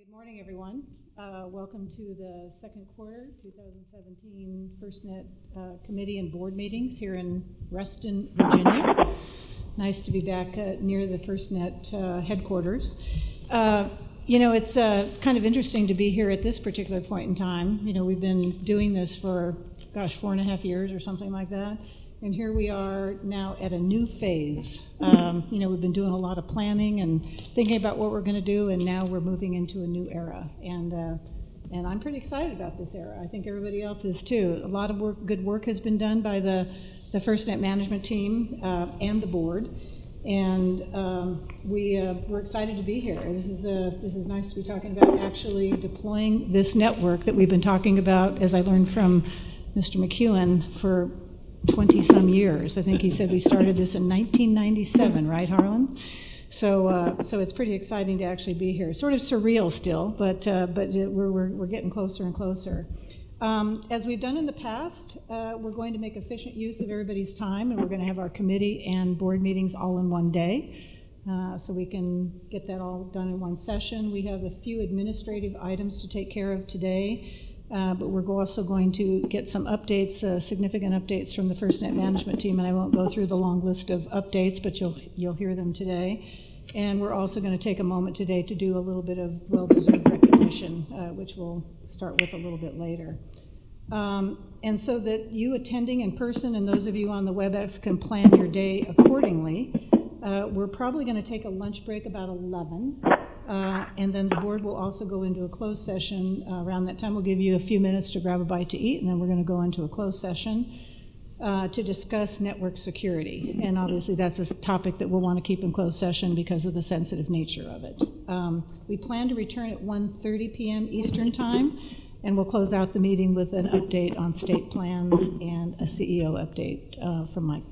Good morning, everyone. Welcome to the second quarter 2017 FirstNet Committee and Board meetings here in Reston, Virginia. Nice to be back near the FirstNet headquarters. You know, it's kind of interesting to be here at this particular point in time. You know, we've been doing this for, gosh, 4.5 years or something like that. And here we are now at a new phase. You know, we've been doing a lot of planning and thinking about what we're going to do, and now we're moving into a new era. And I'm pretty excited about this era. I think everybody else is too. A lot of good work has been done by the FirstNet management team and the board. And we're excited to be here. This is nice to be talking about actually deploying this network that we've been talking about, as I learned from Mr. McEwen, for 20-some years. I think he said we started this in 1997, right, Harlan? So it's pretty exciting to actually be here. Sort of surreal still, but we're getting closer and closer. As we've done in the past, we're going to make efficient use of everybody's time, and we're going to have our committee and board meetings all in one day, so we can get that all done in one session. We have a few administrative items to take care of today. But we're also going to get some updates, significant updates from the FirstNet management team, and I won't go through the long list of updates, but you'll hear them today. And we're also going to take a moment today to do a little bit of well-deserved recognition, which we'll start with a little bit later. And so that you attending in person and those of you on the WebEx can plan your day accordingly, we're probably going to take a lunch break about 11. And then the board will also go into a closed session. Around that time, we'll give you a few minutes to grab a bite to eat, and then we're going to go into a closed session to discuss network security. And obviously, that's a topic that we'll want to keep in closed session because of the sensitive nature of it. We plan to return at 1:30 p.m. Eastern Time, and we'll close out the meeting with an update on state plans and a CEO update from Mike.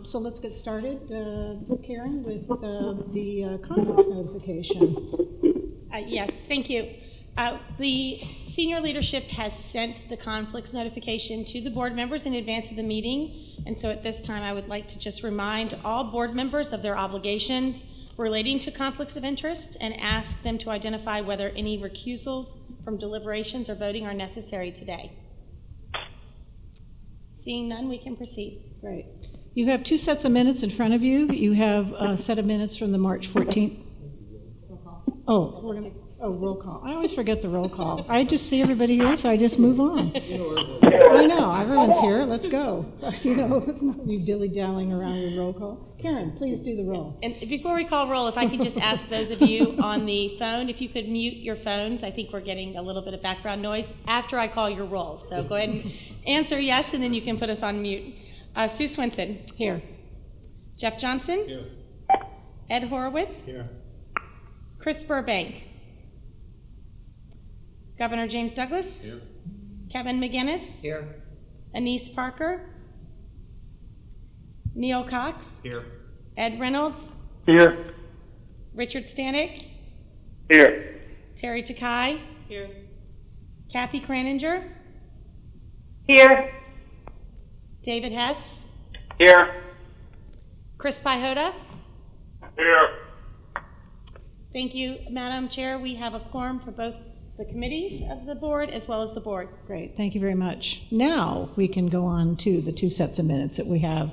So let's get started, Karen, with the conflicts notification. Yes, thank you. The senior leadership has sent the conflicts notification to the board members in advance of the meeting, and so at this time I would like to just remind all board members of their obligations relating to conflicts of interest and ask them to identify whether any recusals from deliberations or voting are necessary today. Seeing none, we can proceed. Great. You have two sets of minutes in front of you. You have a set of minutes from the March 14th. Roll call. I always forget the roll call. I just see everybody here, so I just move on. I know, everyone's here. Let's go. You know, let's not be dilly-dallying around with roll call. Karen, please do the roll. Yes. And before we call roll, if I could just ask those of you on the phone, if you could mute your phones. I think we're getting a little bit of background noise after I call your roll. So go ahead and answer yes, and then you can put us on mute. Sue Swenson. Here. Jeff Johnson. Here. Ed Horowitz. Here. Chris Burbank. Governor James Douglas. Here. Kevin McGinnis. Here. Anise Parker. Neil Cox. Here. Ed Reynolds. Here. Richard Stanek. Here. Terry Takai. Here. Kathy Kraninger. Here. David Hess. Here. Chris Pihota. Here. Thank you, Madam Chair. We have a quorum for both the committees of the board as well as the board. Great, thank you very much. Now we can go on to the two sets of minutes that we have.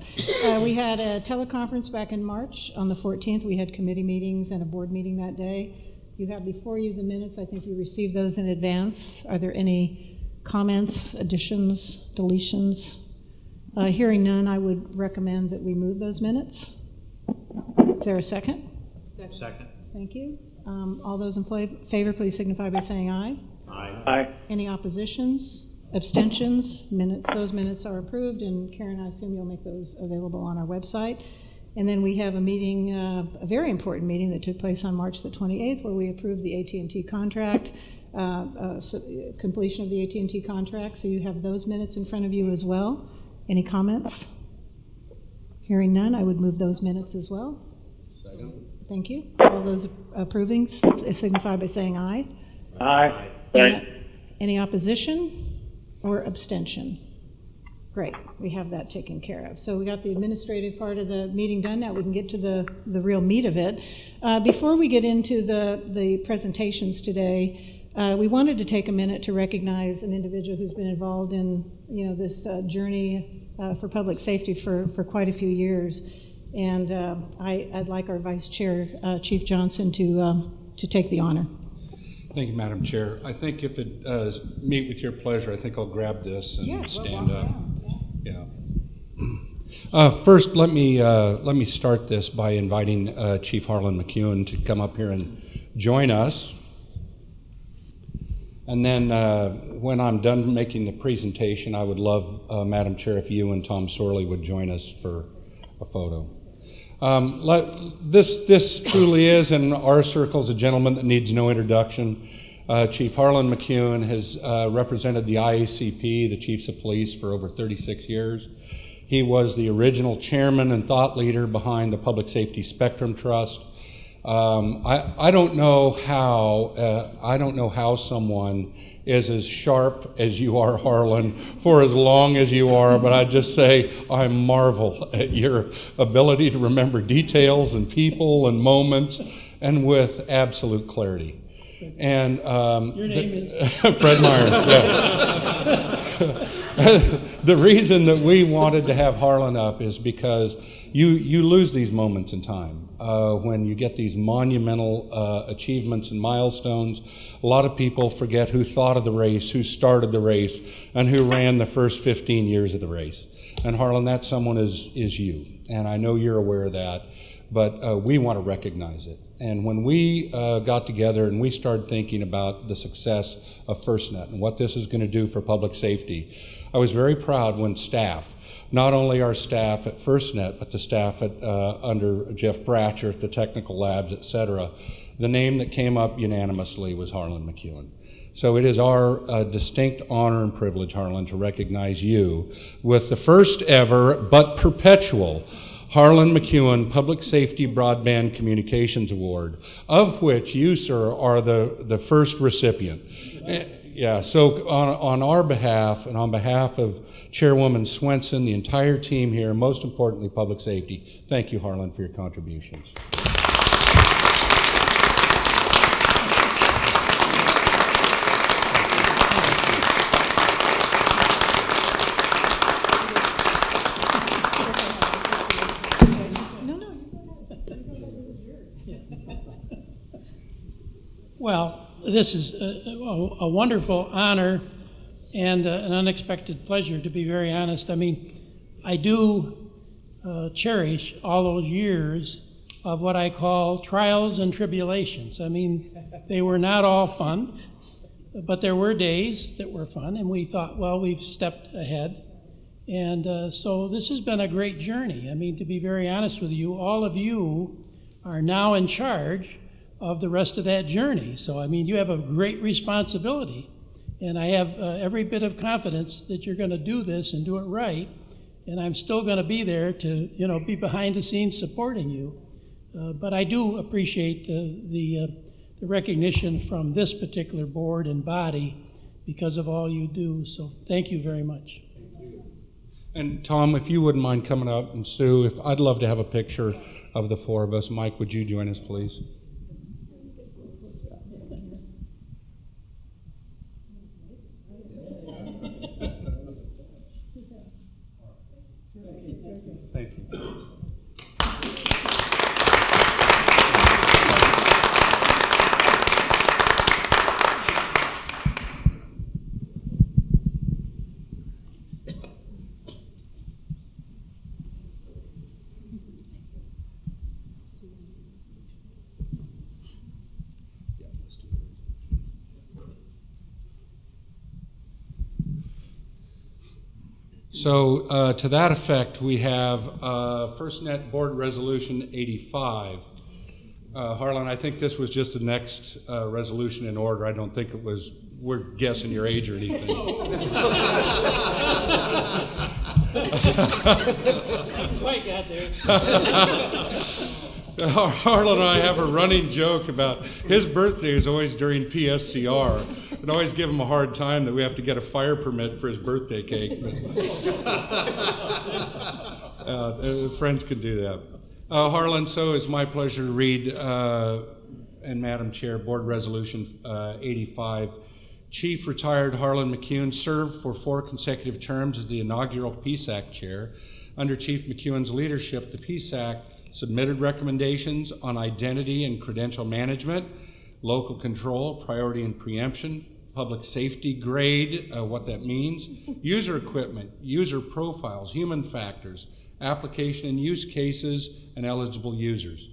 We had a teleconference back in March on the 14th. We had committee meetings and a board meeting that day. You have before you the minutes. I think you received those in advance. Are there any comments, additions, deletions? Hearing none, I would recommend that we move those minutes. Is there a second? Second. Thank you. All those in favor, please signify by saying aye. Aye. Aye. Any oppositions, abstentions? Those minutes are approved, and Karen, I assume you'll make those available on our website. And then we have a meeting, a very important meeting that took place on March the 28th, where we approved the AT&T contract, completion of the AT&T contract. So you have those minutes in front of you as well. Any comments? Hearing none, I would move those minutes as well. Second. Thank you. All those approving signify by saying aye. Aye. Any opposition or abstention? Great, we have that taken care of. So we got the administrative part of the meeting done. Now we can get to the real meat of it. Before we get into the presentations today, we wanted to take a minute to recognize an individual who's been involved in this journey for public safety for quite a few years. And I'd like our Vice Chair, Chief Johnson, to take the honor. Thank you, Madam Chair. I think if it meet with your pleasure, I think I'll grab this and stand up. Yeah. First, let me start this by inviting Chief Harlan McEwen to come up here and join us. And then when I'm done making the presentation, I would love, Madam Chair, if you and Tom Sorley would join us for a photo. This truly is, in our circles, a gentleman that needs no introduction. Chief Harlan McEwen has represented the IACP, the Chiefs of Police, for over 36 years. He was the original chairman and thought leader behind the Public Safety Spectrum Trust. I don't know how someone is as sharp as you are, Harlan, for as long as you are, but I just say I marvel at your ability to remember details and people and moments, and with absolute clarity. And your name is Fred Meyer. Yeah. The reason that we wanted to have Harlan up is because you lose these moments in time when you get these monumental achievements and milestones. A lot of people forget who thought of the race, who started the race, and who ran the first 15 years of the race. And Harlan, that someone is you, and I know you're aware of that, but we want to recognize it. And when we got together and we started thinking about the success of FirstNet and what this is going to do for public safety, I was very proud when staff, not only our staff at FirstNet, but the staff at under Jeff Bratcher at the technical labs, et cetera, the name that came up unanimously was Harlan McEwen. So it is our distinct honor and privilege, Harlan, to recognize you with the first ever but perpetual Harlan McEwen Public Safety Broadband Communications Award, of which you, sir, are the first recipient. Yeah, so on our behalf and on behalf of Chairwoman Swenson, the entire team here, most importantly, public safety, thank you, Harlan, for your contributions. Well, this is a wonderful honor and an unexpected pleasure, to be very honest. I mean, I do cherish all those years of what I call trials and tribulations. I mean, they were not all fun, but there were days that were fun, and we thought, well, we've stepped ahead. And so this has been a great journey. I mean, to be very honest with you, all of you are now in charge of the rest of that journey. So, I mean, you have a great responsibility, and I have every bit of confidence that you're going to do this and do it right, and I'm still going to be there to, be behind the scenes supporting you. But I do appreciate the recognition from this particular board and body because of all you do, so thank you very much. And Tom, if you wouldn't mind coming up, and Sue, I'd love to have a picture of the four of us. Mike, would you join us, please? Thank you. So to that effect, we have FirstNet Board Resolution 85. Harlan, I think this was just the next resolution in order. I don't think it was, we're guessing your age or anything. Mike got there. Harlan and I have a running joke about his birthday is always during PSCR. I'd always give him a hard time that we have to get a fire permit for his birthday cake. Friends can do that. Harlan, so it's my pleasure to read, and Madam Chair, Board Resolution 85. Chief Retired Harlan McEwen served for 4 consecutive terms as the inaugural PSAC Chair. Under Chief McEwen's leadership, the PSAC submitted recommendations on identity and credential management, local control, priority and preemption, public safety grade, what that means, user equipment, user profiles, human factors, application and use cases, and eligible users.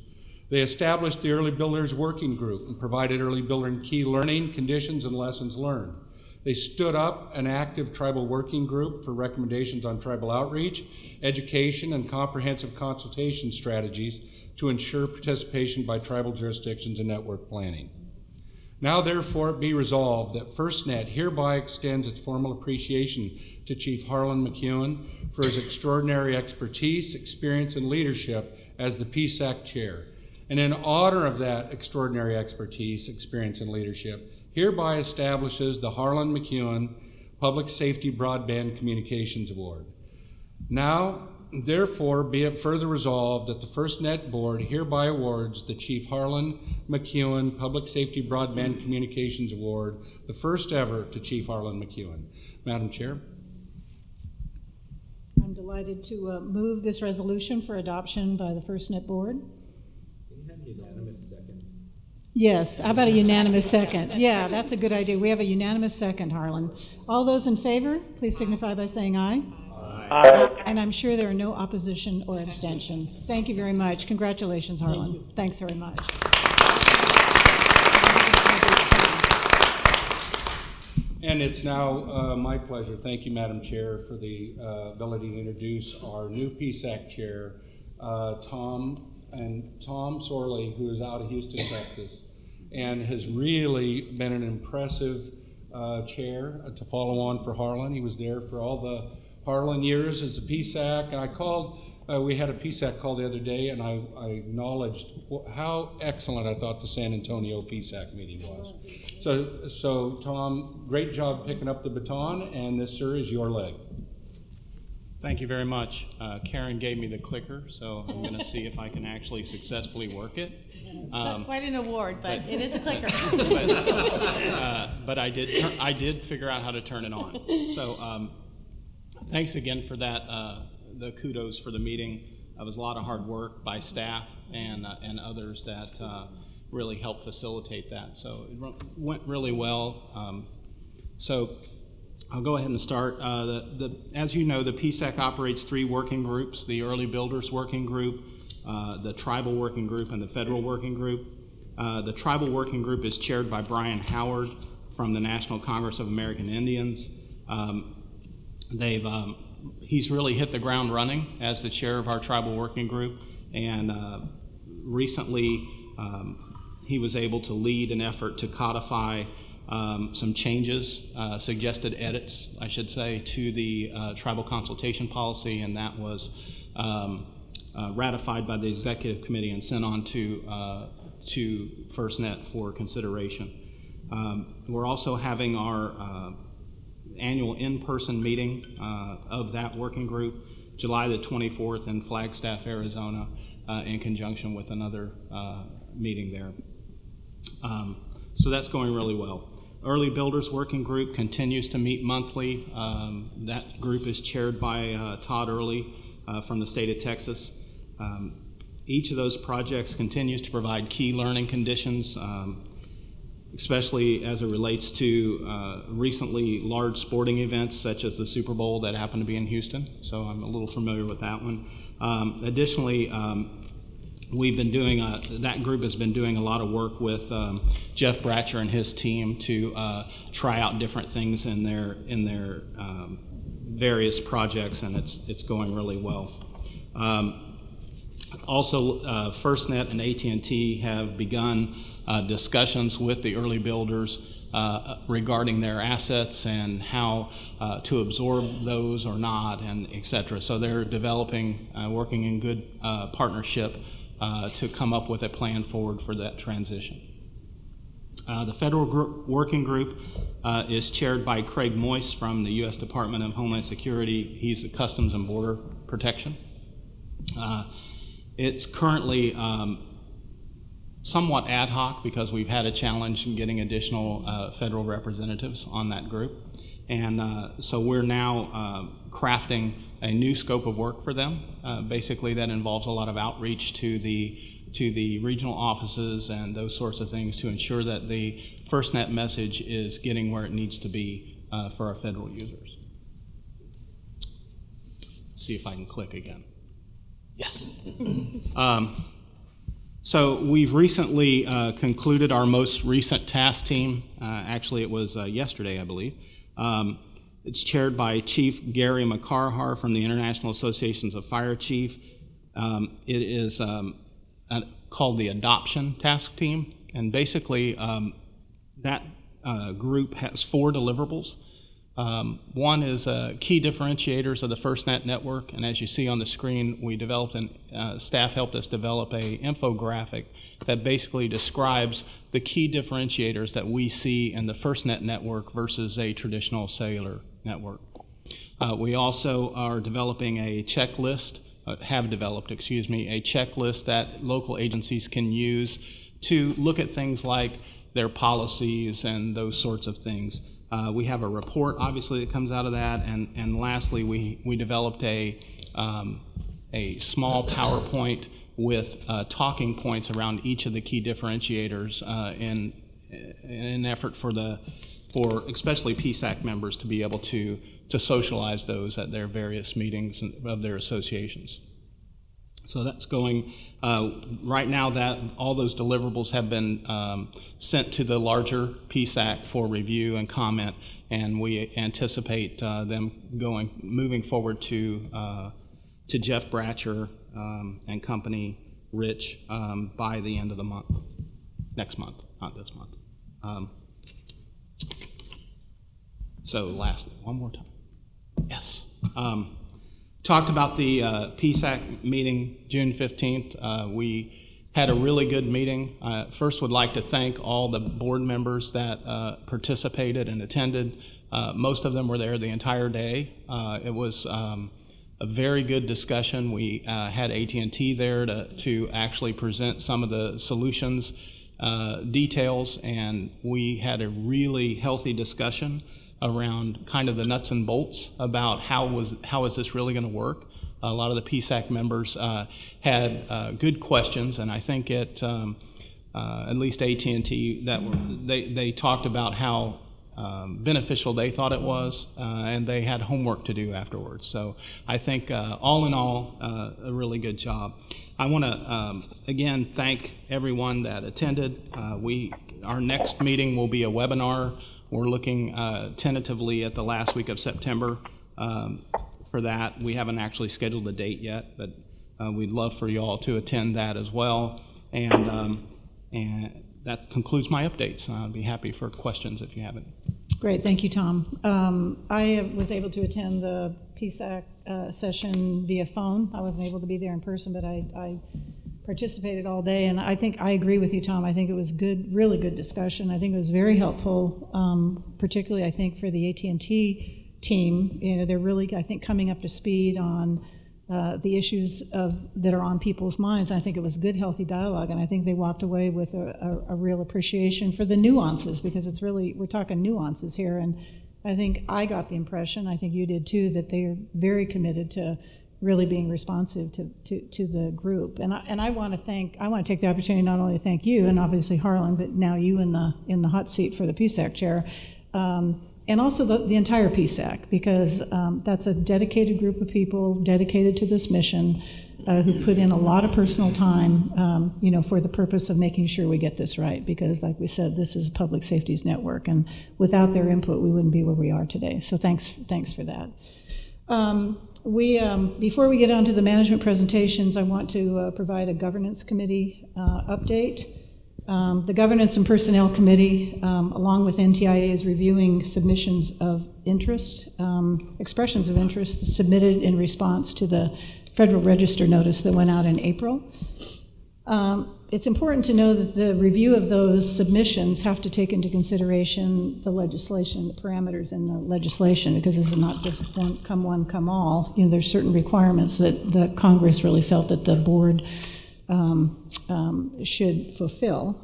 They established the Early Builders Working Group and provided early builder key learning conditions and lessons learned. They stood up an active tribal working group for recommendations on tribal outreach, education, and comprehensive consultation strategies to ensure participation by tribal jurisdictions in network planning. Now therefore it be resolved that FirstNet hereby extends its formal appreciation to Chief Harlan McEwen for his extraordinary expertise, experience, and leadership as the PSAC Chair. And in honor of that extraordinary expertise, experience, and leadership, hereby establishes the Harlan McEwen Public Safety Broadband Communications Award. Now, therefore, be it further resolved that the FirstNet Board hereby awards the Chief Harlan McEwen Public Safety Broadband Communications Award, the first ever to Chief Harlan McEwen. Madam Chair. I'm delighted to move this resolution for adoption by the FirstNet Board. Unanimous second. Yes, how about a unanimous second? Yeah, that's a good idea. We have a unanimous second, Harlan. All those in favor, please signify by saying aye. Aye. And I'm sure there are no opposition or abstention. Thank you very much. Congratulations, Harlan. Thanks very much. And it's now my pleasure, thank you, Madam Chair, for the ability to introduce our new PSAC Chair, Tom Sorley, who is out of Houston, Texas, and has really been an impressive chair to follow on for Harlan. He was there for all the Harlan years as a PSAC, and I called, we had a PSAC call the other day, and I acknowledged how excellent I thought the San Antonio PSAC meeting was. So Tom, great job picking up the baton, and this, sir, is your leg. Thank you very much. Karen gave me the clicker, so I'm going to see if I can actually successfully work it. It's not quite an award, but it is a clicker. But I did figure out how to turn it on. So thanks again for that. The kudos for the meeting. It was a lot of hard work by staff and others that really helped facilitate that. So it went really well. So I'll go ahead and start. As you know, the PSAC operates 3 working groups: the Early Builders Working Group, the Tribal Working Group, and the Federal Working Group. The Tribal Working Group is chaired by Brian Howard from the National Congress of American Indians. He's really hit the ground running as the chair of our Tribal Working Group, and recently he was able to lead an effort to codify some changes, suggested edits, I should say, to the tribal consultation policy, and that was ratified by the executive committee and sent on to FirstNet for consideration. We're also having our annual in-person meeting of that working group, July the 24th in Flagstaff, Arizona, in conjunction with another meeting there. So that's going really well. Early Builders Working Group continues to meet monthly. That group is chaired by Todd Early from the state of Texas. Each of those projects continues to provide key learning conditions, especially as it relates to recently large sporting events such as the Super Bowl that happened to be in Houston. So I'm a little familiar with that one. Additionally, we've been doing, that group has been doing a lot of work with Jeff Bratcher and his team to try out different things in their various projects, and it's going really well. Also, FirstNet and AT&T have begun discussions with the early builders regarding their assets and how to absorb those or not, and et cetera. So they're developing, working in good partnership to come up with a plan forward for that transition. The federal working group is chaired by Craig Moyse from the U.S. Department of Homeland Security. He's the Customs and Border Protection. It's currently somewhat ad hoc because we've had a challenge in getting additional federal representatives on that group. And so we're now crafting a new scope of work for them. Basically, that involves a lot of outreach to the regional offices and those sorts of things to ensure that the FirstNet message is getting where it needs to be for our federal users. See if I can click again. Yes. So we've recently concluded our most recent task team. Actually, it was yesterday, I believe. It's chaired by Chief Gary McCarhar from the International Associations of Fire Chief. It is called the Adoption Task Team, and basically that group has 4 deliverables. One is key differentiators of the FirstNet network, and as you see on the screen, we developed staff helped us develop a infographic that basically describes the key differentiators that we see in the FirstNet network versus a traditional cellular network. We also are developing a checklist, a checklist that local agencies can use to look at things like their policies and those sorts of things. We have a report, obviously, that comes out of that, and lastly, we developed a small PowerPoint with talking points around each of the key differentiators in an effort for especially PSAC members to be able to socialize those at their various meetings of their associations. So that's going, right now that all those deliverables have been sent to the larger PSAC for review and comment, and we anticipate them moving forward to Jeff Bratcher and company, Rich, by the end of the month, next month, not this month. So lastly, one more time. Yes. Talked about the PSAC meeting June 15th. We had a really good meeting. First would like to thank all the board members that participated and attended. Most of them were there the entire day. It was a very good discussion. We had AT&T there to actually present some of the solutions details, and we had a really healthy discussion around kind of the nuts and bolts about how is this really going to work. A lot of the PSAC members had good questions, and I think at least AT&T they talked about how beneficial they thought it was, and they had homework to do afterwards. So I think all in all, a really good job. I want to again thank everyone that attended. Our next meeting will be a webinar. We're looking tentatively at the last week of September for that. We haven't actually scheduled a date yet, but we'd love for you all to attend that as well. And that concludes my updates. I'll be happy for questions if you have any. Great, thank you, Tom. I was able to attend the PSAC session via phone. I wasn't able to be there in person, but I participated all day, and I think I agree with you, Tom. I think it was good, really good discussion. I think it was very helpful, particularly I think for the AT&T team. You know, they're really, I think, coming up to speed on the issues that are on people's minds. I think it was good, healthy dialogue, and I think they walked away with a real appreciation for the nuances, because it's really, we're talking nuances here, and I think I got the impression, I think you did too, that they are very committed to really being responsive to the group. And I want to take the opportunity not only to thank you and obviously Harlan, but now you in the hot seat for the PSAC chair, and also the entire PSAC, because that's a dedicated group of people dedicated to this mission, who put in a lot of personal time, for the purpose of making sure we get this right. Because, like we said, this is public safety's network, and without their input, we wouldn't be where we are today. So thanks for that. Before we get on to the management presentations, I want to provide a governance committee update. The Governance and Personnel Committee, along with NTIA, is reviewing submissions of interest, expressions of interest submitted in response to the Federal Register notice that went out in April. It's important to know that the review of those submissions have to take into consideration the legislation, the parameters in the legislation, because this is not just one, come all. You know, there's certain requirements that the Congress really felt that the board should fulfill,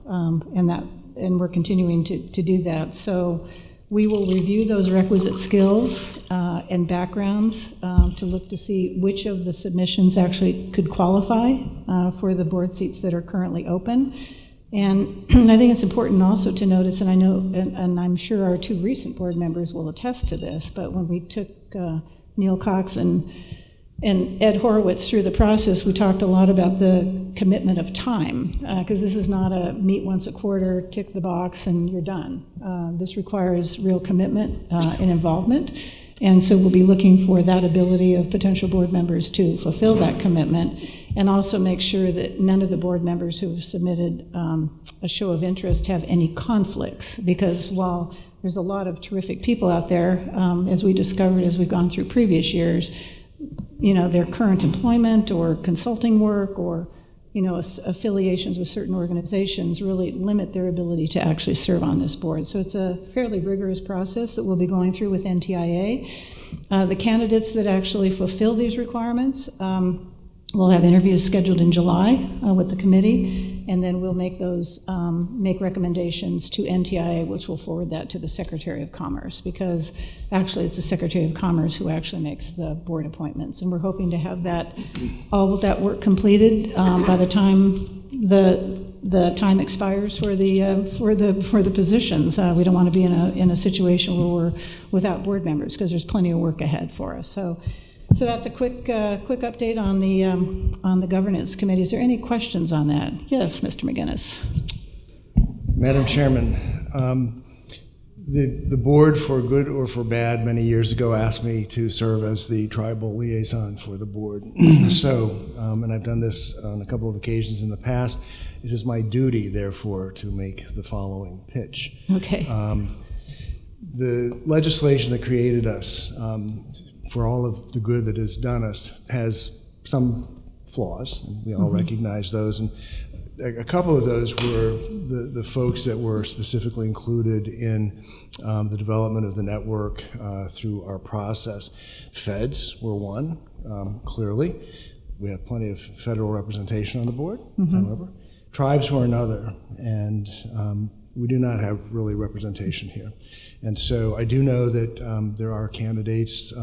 and we're continuing to do that. So we will review those requisite skills and backgrounds to look to see which of the submissions actually could qualify for the board seats that are currently open. And I think it's important also to notice, and I know, and I'm sure our two recent board members will attest to this, but when we took Neil Cox and Ed Horowitz through the process, we talked a lot about the commitment of time, because this is not a meet once a quarter, tick the box, and you're done. This requires real commitment and involvement, and so we'll be looking for that ability of potential board members to fulfill that commitment, and also make sure that none of the board members who have submitted a show of interest have any conflicts, because while there's a lot of terrific people out there, as we discovered as we've gone through previous years, you know, their current employment or consulting work or, you know, affiliations with certain organizations really limit their ability to actually serve on this board. So it's a fairly rigorous process that we'll be going through with NTIA. The candidates that actually fulfill these requirements, we'll have interviews scheduled in July with the committee, and then we'll make those, make recommendations to NTIA, which will forward that to the Secretary of Commerce, because actually it's the Secretary of Commerce who actually makes the board appointments. And we're hoping to have that, all of that work completed by the time the time expires for the positions. We don't want to be in a situation where we're without board members, because there's plenty of work ahead for us. So that's a quick update on the governance committee. Is there any questions on that? Yes, Mr. McGinnis. Madam Chairman, the board, for good or for bad, many years ago asked me to serve as the tribal liaison for the board. So, and I've done this on a couple of occasions in the past. It is my duty, therefore, to make the following pitch. Okay. The legislation that created us, for all of the good that it's done us, has some flaws, and we all recognize those. And a couple of those were the folks that were specifically included in the development of the network through our process. Feds were one, clearly. We have plenty of federal representation on the board, however. Tribes were another, and we do not have really representation here. And so I do know that there are candidates,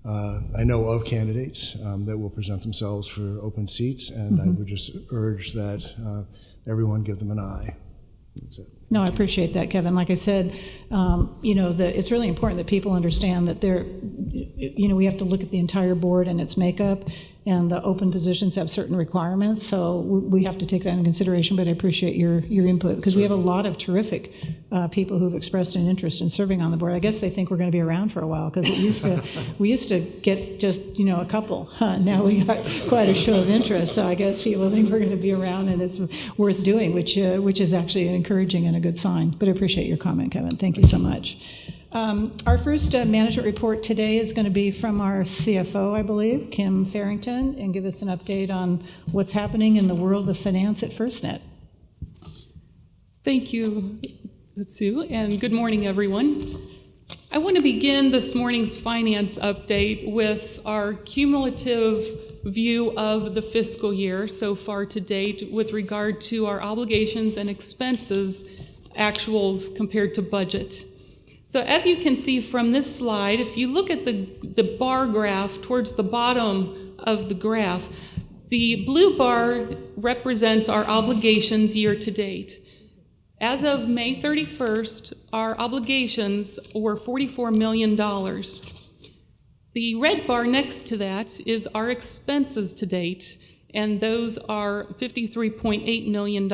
I know of candidates that will present themselves for open seats, and I would just urge that everyone give them an eye. That's it. No, I appreciate that, Kevin. Like I said, you know, it's really important that people understand that we have to look at the entire board and its makeup, and the open positions have certain requirements, so we have to take that into consideration, but I appreciate your input, because we have a lot of terrific people who've expressed an interest in serving on the board. I guess they think we're going to be around for a while, because we used to get just, you know, a couple. Now we got quite a show of interest, so I guess people think we're going to be around, and it's worth doing, which is actually encouraging and a good sign. But I appreciate your comment, Kevin. Thank you so much. Our first management report today is going to be from our CFO, I believe, Kim Farrington, and give us an update on what's happening in the world of finance at FirstNet. Thank you, Sue, and good morning, everyone. I want to begin this morning's finance update with our cumulative view of the fiscal year so far to date with regard to our obligations and expenses, actuals compared to budget. So as you can see from this slide, if you look at the bar graph towards the bottom of the graph, the blue bar represents our obligations year to date. As of May 31st, our obligations were $44 million. The red bar next to that is our expenses to date, and those are $53.8 million.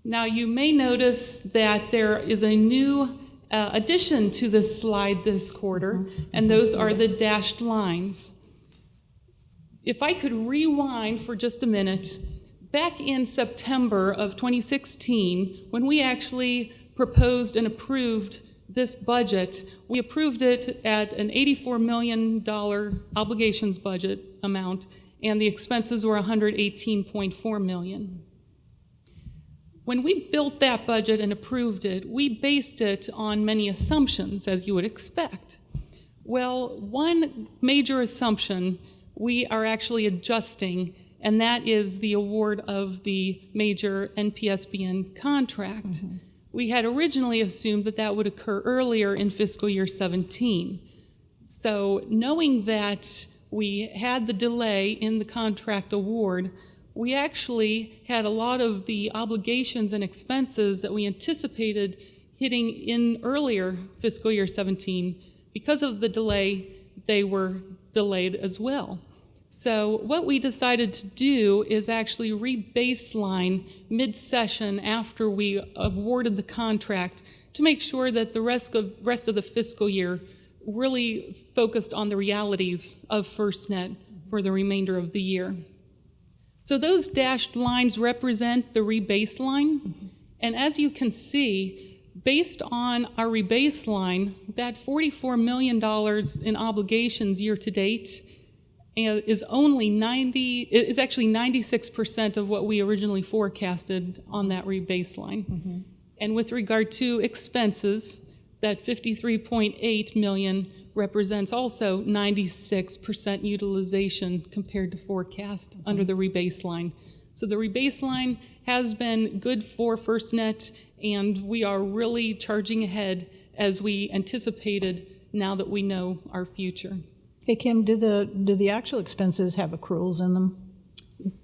Now you may notice that there is a new addition to this slide this quarter, and those are the dashed lines. If I could rewind for just a minute, back in September of 2016, when we actually proposed and approved this budget, we approved it at an $84 million obligations budget amount, and the expenses were $118.4 million. When we built that budget and approved it, we based it on many assumptions, as you would expect. Well, one major assumption we are actually adjusting, and that is the award of the major NPSBN contract. We had originally assumed that that would occur earlier in fiscal year 17. So knowing that we had the delay in the contract award, we actually had a lot of the obligations and expenses that we anticipated hitting in earlier fiscal year 17. Because of the delay, they were delayed as well. So what we decided to do is actually re-baseline mid-session after we awarded the contract to make sure that the rest of the fiscal year really focused on the realities of FirstNet for the remainder of the year. So those dashed lines represent the re-baseline, and as you can see, based on our re-baseline, that $44 million in obligations year to date is actually 96% of what we originally forecasted on that re-baseline. And with regard to expenses, that $53.8 million represents also 96% utilization compared to forecast under the re-baseline. So the re-baseline has been good for FirstNet, and we are really charging ahead as we anticipated now that we know our future. Hey, Kim, do the actual expenses have accruals in them?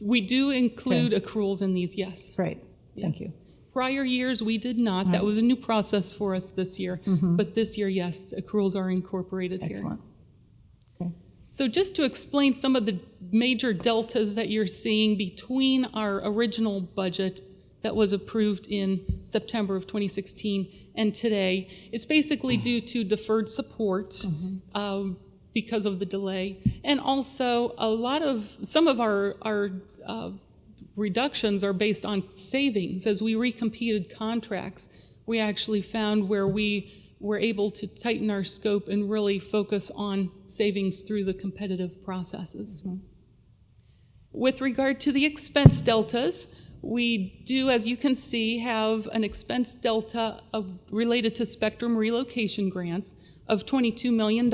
We do include accruals in these, yes. Right, thank you. Prior years, we did not. That was a new process for us this year. But this year, yes, accruals are incorporated here. Excellent. Okay. So just to explain some of the major deltas that you're seeing between our original budget that was approved in September of 2016 and today, it's basically due to deferred support because of the delay. And also, some of our reductions are based on savings. As we recompeted contracts, we actually found where we were able to tighten our scope and really focus on savings through the competitive processes. With regard to the expense deltas, we do, as you can see, have an expense delta related to spectrum relocation grants of $22 million.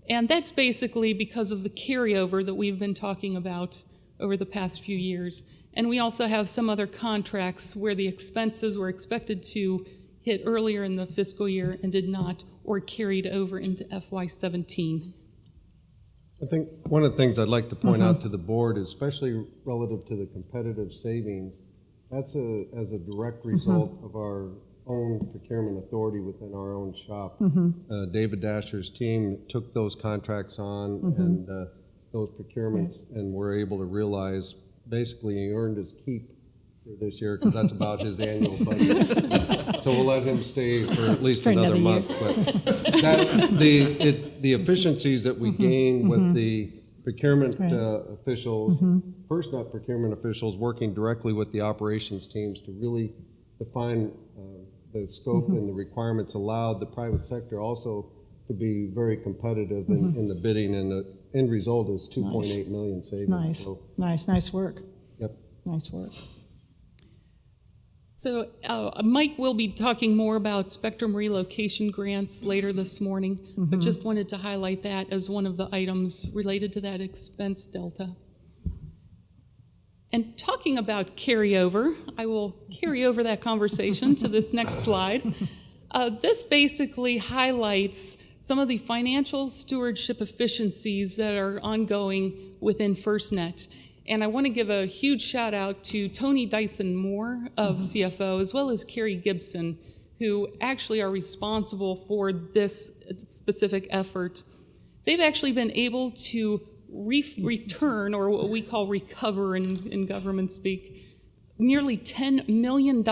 And that's basically because of the carryover that we've been talking about over the past few years. And we also have some other contracts where the expenses were expected to hit earlier in the fiscal year and did not, or carried over into FY17. I think one of the things I'd like to point out to the board, especially relative to the competitive savings, that's as a direct result of our own procurement authority within our own shop. David Dasher's team took those contracts on and those procurements, and we're able to realize basically he earned his keep for this year, because that's about his annual budget. So we'll let him stay for at least another month. But the efficiencies that we gain with the procurement officials, FirstNet procurement officials working directly with the operations teams to really define the scope and the requirements, allowed the private sector also to be very competitive in the bidding, and the end result is 2.8 million savings. Nice, So, nice work. yep. Nice work. So Mike will be talking more about spectrum relocation grants later this morning, but just wanted to highlight that as one of the items related to that expense delta. And talking about carryover, I will carry over that conversation to this next slide. This basically highlights some of the financial stewardship efficiencies that are ongoing within FirstNet. And I want to give a huge shout out to Tony Dyson Moore of CFO, as well as Carrie Gibson, who actually are responsible for this specific effort. They've actually been able to return, or what we call recover in government speak, nearly $10 million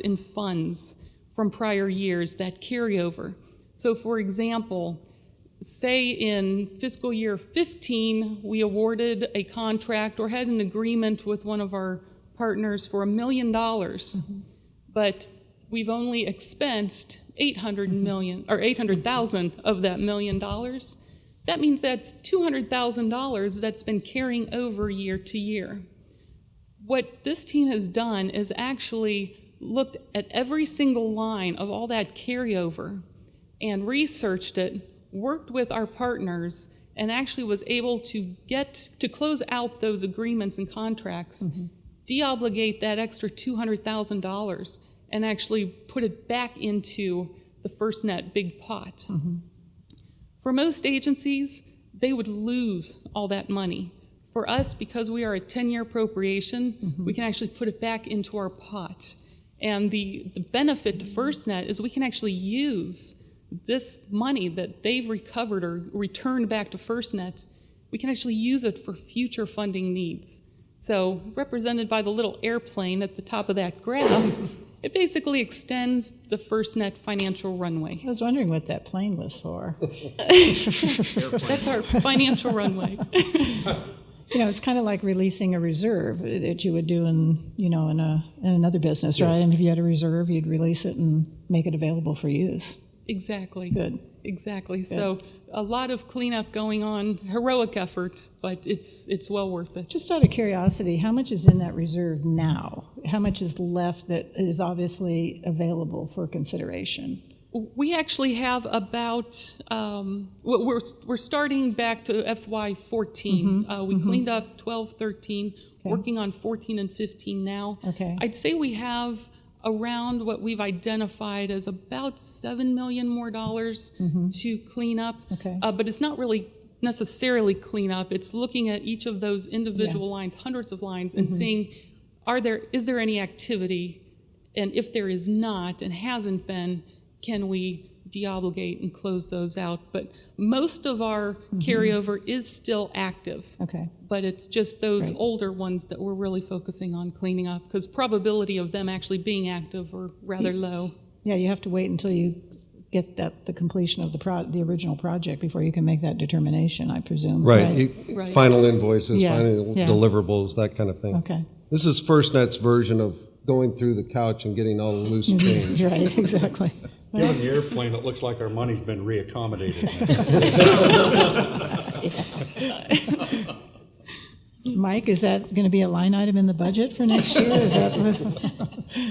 in funds from prior years that carry over. So for example, say in fiscal year 15, we awarded a contract or had an agreement with one of our partners for $1 million, but we've only expensed $800,000 of that $1 million. that means that's $200,000 that's been carrying over year to year. What this team has done is actually looked at every single line of all that carryover and researched it, worked with our partners, and actually was able to get to close out those agreements and contracts, de-obligate that extra $200,000, and actually put it back into the FirstNet big pot. For most agencies, they would lose all that money. For us, because we are a 10-year appropriation, we can actually put it back into our pot. And the benefit to FirstNet is we can actually use this money that they've recovered or returned back to FirstNet, we can actually use it for future funding needs. So represented by the little airplane at the top of that graph, it basically extends the FirstNet financial runway. I was wondering what that plane was for. That's our financial runway. You know, it's kind of like releasing a reserve that you would do in, you know, in another business, right? And if you had a reserve, you'd release it and make it available for use. Exactly. Good. Exactly. Good. So a lot of cleanup going on, heroic effort, but it's well worth it. Just out of curiosity, how much is in that reserve now? How much is left that is obviously available for consideration? We actually have about, we're starting back to FY14. We cleaned up 12, 13, working on 14 and 15 now. Okay. I'd say we have around what we've identified as about $7 million more to clean up. Okay. But it's not really necessarily clean up. It's looking at each of those individual lines, hundreds of lines, and seeing, is there any activity? And if there is not and hasn't been, can we de-obligate and close those out? But most of our carryover is still active. Okay. But it's just those Great. older ones that we're really focusing on cleaning up, because probability of them actually being active are rather low. Yeah, you have to wait until you get the completion of the original project before you can make that determination, I presume. Right. Right. Final invoices, Yeah, final yeah. deliverables, that kind of thing. Okay. This is FirstNet's version of going through the couch and getting all the loose change. Right, exactly. Given the airplane, it looks like our money's been reaccommodated. Mike, is that going to be a line item in the budget for next year? Is that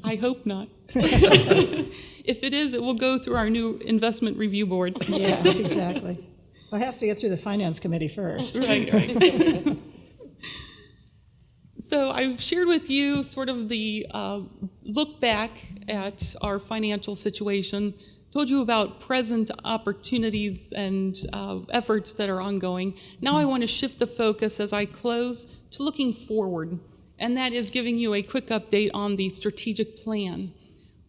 I hope not. If it is, it will go through our new investment review board. Yeah, exactly. Well, it has to get through the finance committee first. Right. So I've shared with you sort of the look back at our financial situation, told you about present opportunities and efforts that are ongoing. Now I want to shift the focus as I close to looking forward, and that is giving you a quick update on the strategic plan.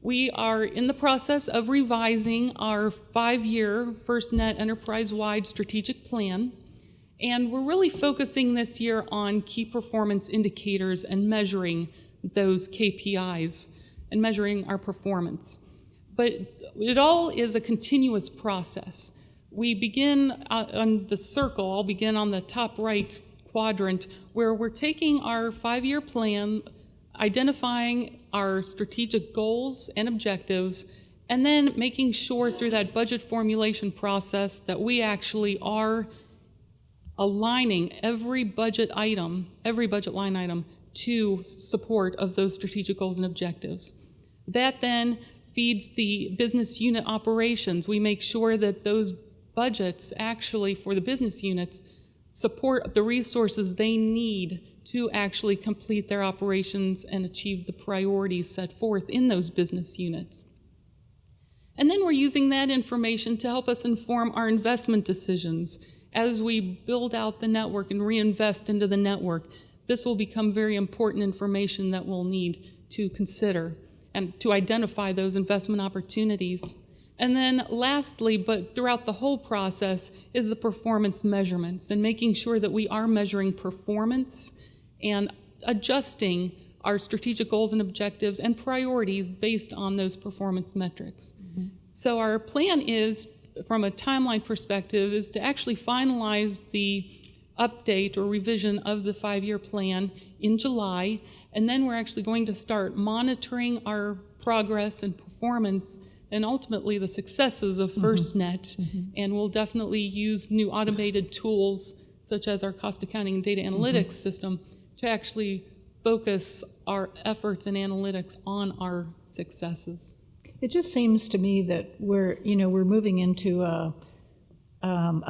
We are in the process of revising our 5-year FirstNet enterprise-wide strategic plan. And we're really focusing this year on key performance indicators and measuring those KPIs and measuring our performance. But it all is a continuous process. We begin on the circle, I'll begin on the top right quadrant, where we're taking our 5-year plan, identifying our strategic goals and objectives, and then making sure through that budget formulation process that we actually are aligning every budget line item to support of those strategic goals and objectives. That then feeds the business unit operations. We make sure that those budgets actually for the business units support the resources they need to actually complete their operations and achieve the priorities set forth in those business units. And then we're using that information to help us inform our investment decisions. As we build out the network and reinvest into the network, this will become very important information that we'll need to consider and to identify those investment opportunities. And then lastly, but throughout the whole process, is the performance measurements and making sure that we are measuring performance and adjusting our strategic goals and objectives and priorities based on those performance metrics. So our plan is, from a timeline perspective, is to actually finalize the update or revision of the 5-year plan in July, and then we're actually going to start monitoring our progress and performance and ultimately the successes of FirstNet. And we'll definitely use new automated tools such as our cost accounting and data analytics system to actually focus our efforts and analytics on our successes. It just seems to me that we're moving into a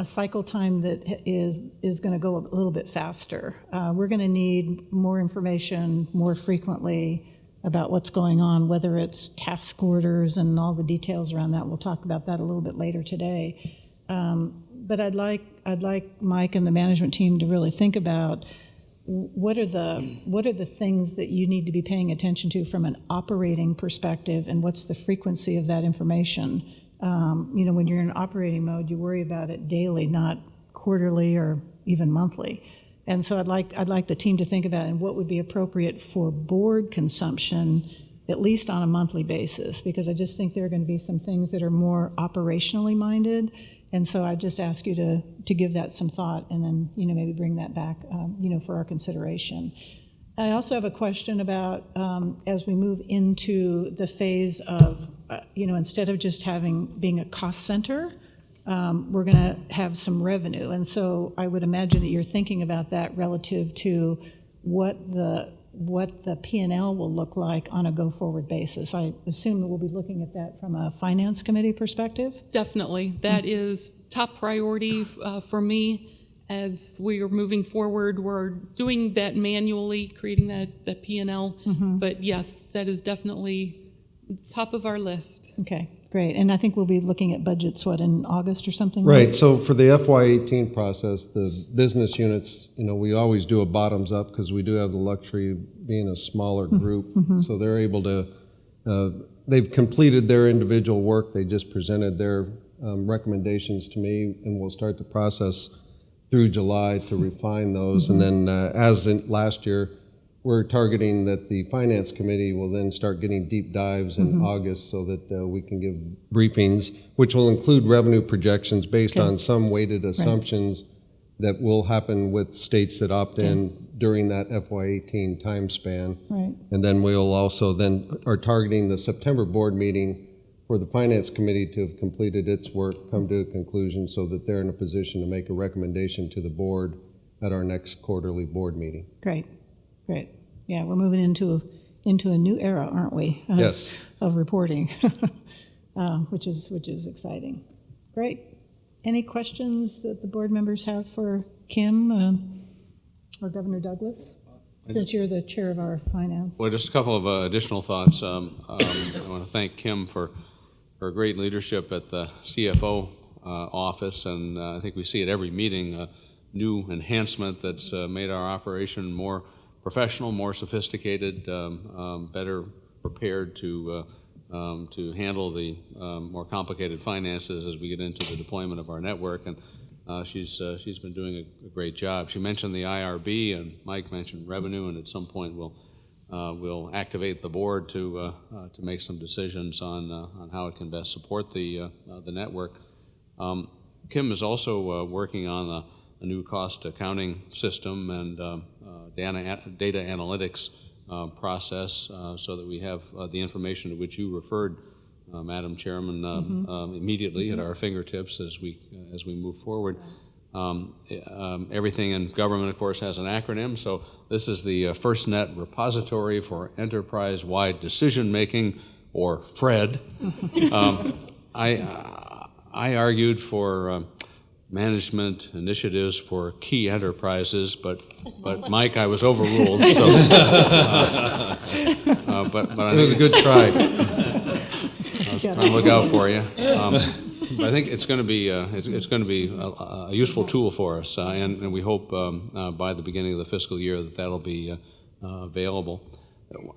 cycle time that is going to go a little bit faster. We're going to need more information more frequently about what's going on, whether it's task orders and all the details around that. We'll talk about that a little bit later today. But I'd like Mike and the management team to really think about what are the things that you need to be paying attention to from an operating perspective, and what's the frequency of that information. When you're in operating mode, you worry about it daily, not quarterly or even monthly. And so I'd like the team to think about and what would be appropriate for board consumption, at least on a monthly basis, because I just think there are going to be some things that are more operationally minded. And so I just ask you to give that some thought, and then maybe bring that back for our consideration. I also have a question about as we move into the phase of instead of just being a cost center, we're going to have some revenue. And so I would imagine that you're thinking about that relative to what the P&L will look like on a go-forward basis. I assume that we'll be looking at that from a finance committee perspective? Definitely. That is top priority for me as we are moving forward. We're doing that manually, creating that P&L. But yes, that is definitely top of our list. Okay, great. And I think we'll be looking at budgets, in August or something? Right, so for the FY18 process, the business units, we always do a bottoms up because we do have the luxury of being a smaller group. So they're able to, they've completed their individual work. They just presented their recommendations to me, and we'll start the process through July to refine those. And then as in last year, we're targeting that the Finance Committee will then start getting deep dives in August so that we can give briefings, which will include revenue projections based on some weighted assumptions that will happen with states that opt in during that FY18 time span. Right. And then we'll also are targeting the September board meeting for the Finance Committee to have completed its work, come to a conclusion so that they're in a position to make a recommendation to the board at our next quarterly board meeting. Great. Yeah, we're moving into a new era, aren't we? Yes. Of reporting, which is exciting. Great. Any questions that the board members have for Kim or Governor Douglas, since you're the chair of our finance? Well, just a couple of additional thoughts. I want to thank Kim for her great leadership at the CFO office, and I think we see at every meeting a new enhancement that's made our operation more professional, more sophisticated, better prepared to handle the more complicated finances as we get into the deployment of our network. And she's been doing a great job. She mentioned the IRB, and Mike mentioned revenue, and at some point we'll activate the board to make some decisions on how it can best support the network. Kim is also working on a new cost accounting system and data analytics process so that we have the information to which you referred, Madam Chairman, immediately at our fingertips as we move forward. Everything in government, of course, has an acronym, so this is the FirstNet Repository for Enterprise-Wide Decision-Making, or FRED. I argued for management initiatives for key enterprises, but Mike, I was overruled. So, but it was a good try. I was trying to look out for you. But I think it's going to be a useful tool for us, and we hope by the beginning of the fiscal year that'll be available.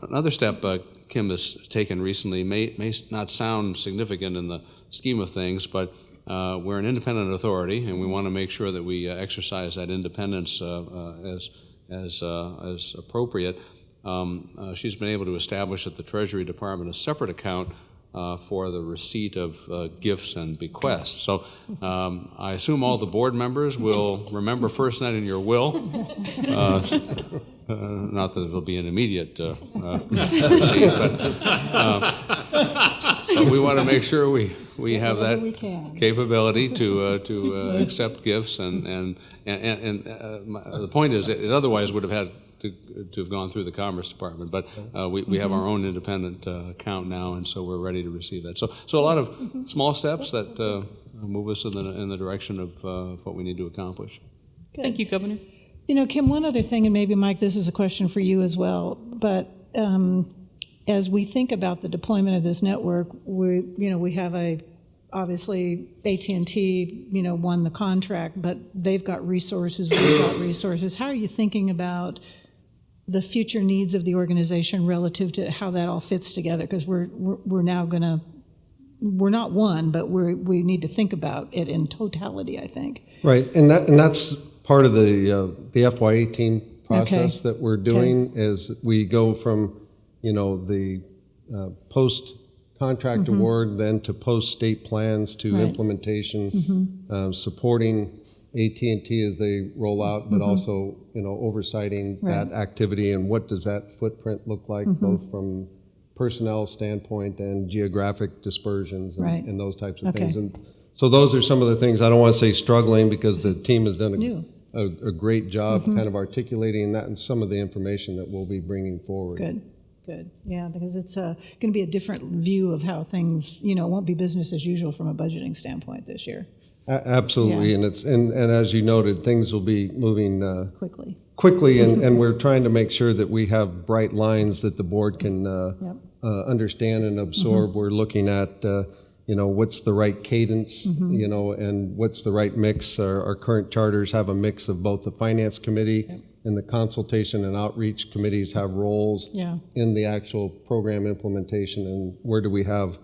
Another step Kim has taken recently may not sound significant in the scheme of things, but we're an independent authority, and we want to make sure that we exercise that independence as appropriate. She's been able to establish at the Treasury Department a separate account for the receipt of gifts and bequests. So I assume all the board members will remember FirstNet in your will. Not that it'll be an immediate receipt, but But we want to make sure we have that we can. capability to accept gifts, and the point is, it otherwise would have had to have gone through the Commerce Department, but we have our own independent account now, and so we're ready to receive that. So a lot of small steps that move us in the direction of what we need to accomplish. Thank you, Governor. You know, Kim, one other thing, and maybe Mike, this is a question for you as well, but as we think about the deployment of this network, we have obviously AT&T, won the contract, but they've got resources, we've got resources. How are you thinking about the future needs of the organization relative to how that all fits together? Because we're now we're not one, but we need to think about it in totality, I think. Right, and that's part of the FY18 process that we're doing is we go from, the post-contract award, then to post-state plans to implementation, supporting AT&T as they roll out, but also, oversighting that activity and what does that footprint look like, both from personnel standpoint and geographic dispersions and those types of things. And so those are some of the things. I don't want to say struggling because the team has done a great job kind of articulating that and some of the information that we'll be bringing forward. Good. Yeah, because it's going to be a different view of how things, it won't be business as usual from a budgeting standpoint this year. Absolutely, and as you noted, things will be moving quickly, and we're trying to make sure that we have bright lines that the board can understand and absorb. We're looking at what's the right cadence, and what's the right mix. Our current charters have a mix of both the finance committee and the consultation and outreach committees have roles in the actual program implementation, and where do we have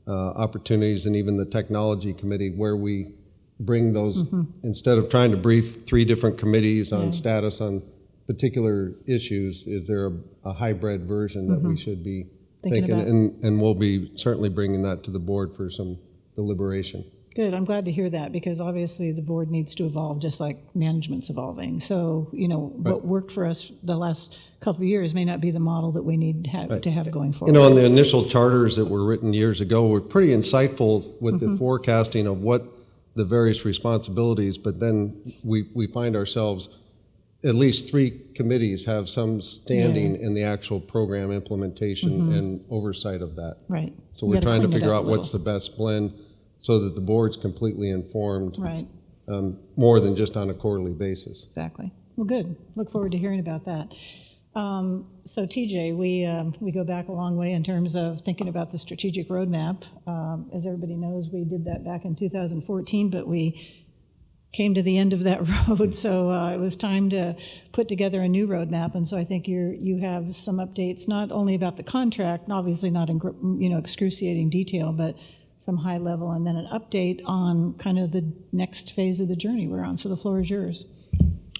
opportunities, and even the technology committee where we bring those, instead of trying to brief 3 different committees on status on particular issues, is there a hybrid version that we should be thinking and we'll be certainly bringing that to the board for some deliberation. Good. I'm glad to hear that because obviously the board needs to evolve just like management's evolving. So, what worked for us the last couple of years may not be the model that we need to have going forward. On the initial charters that were written years ago were pretty insightful with the forecasting of what the various responsibilities, but then we find ourselves, at least 3 committees have some standing in the actual program implementation and oversight of that. Right. So we're trying to figure out what's the best blend so that the board's completely informed, more than just on a quarterly basis. Exactly. Well, good. Look forward to hearing about that. So TJ, we go back a long way in terms of thinking about the strategic roadmap. As everybody knows, we did that back in 2014, but we came to the end of that road, so it was time to put together a new roadmap. And so I think you have some updates, not only about the contract, and obviously not in excruciating detail, but some high level, and then an update on kind of the next phase of the journey we're on. So the floor is yours.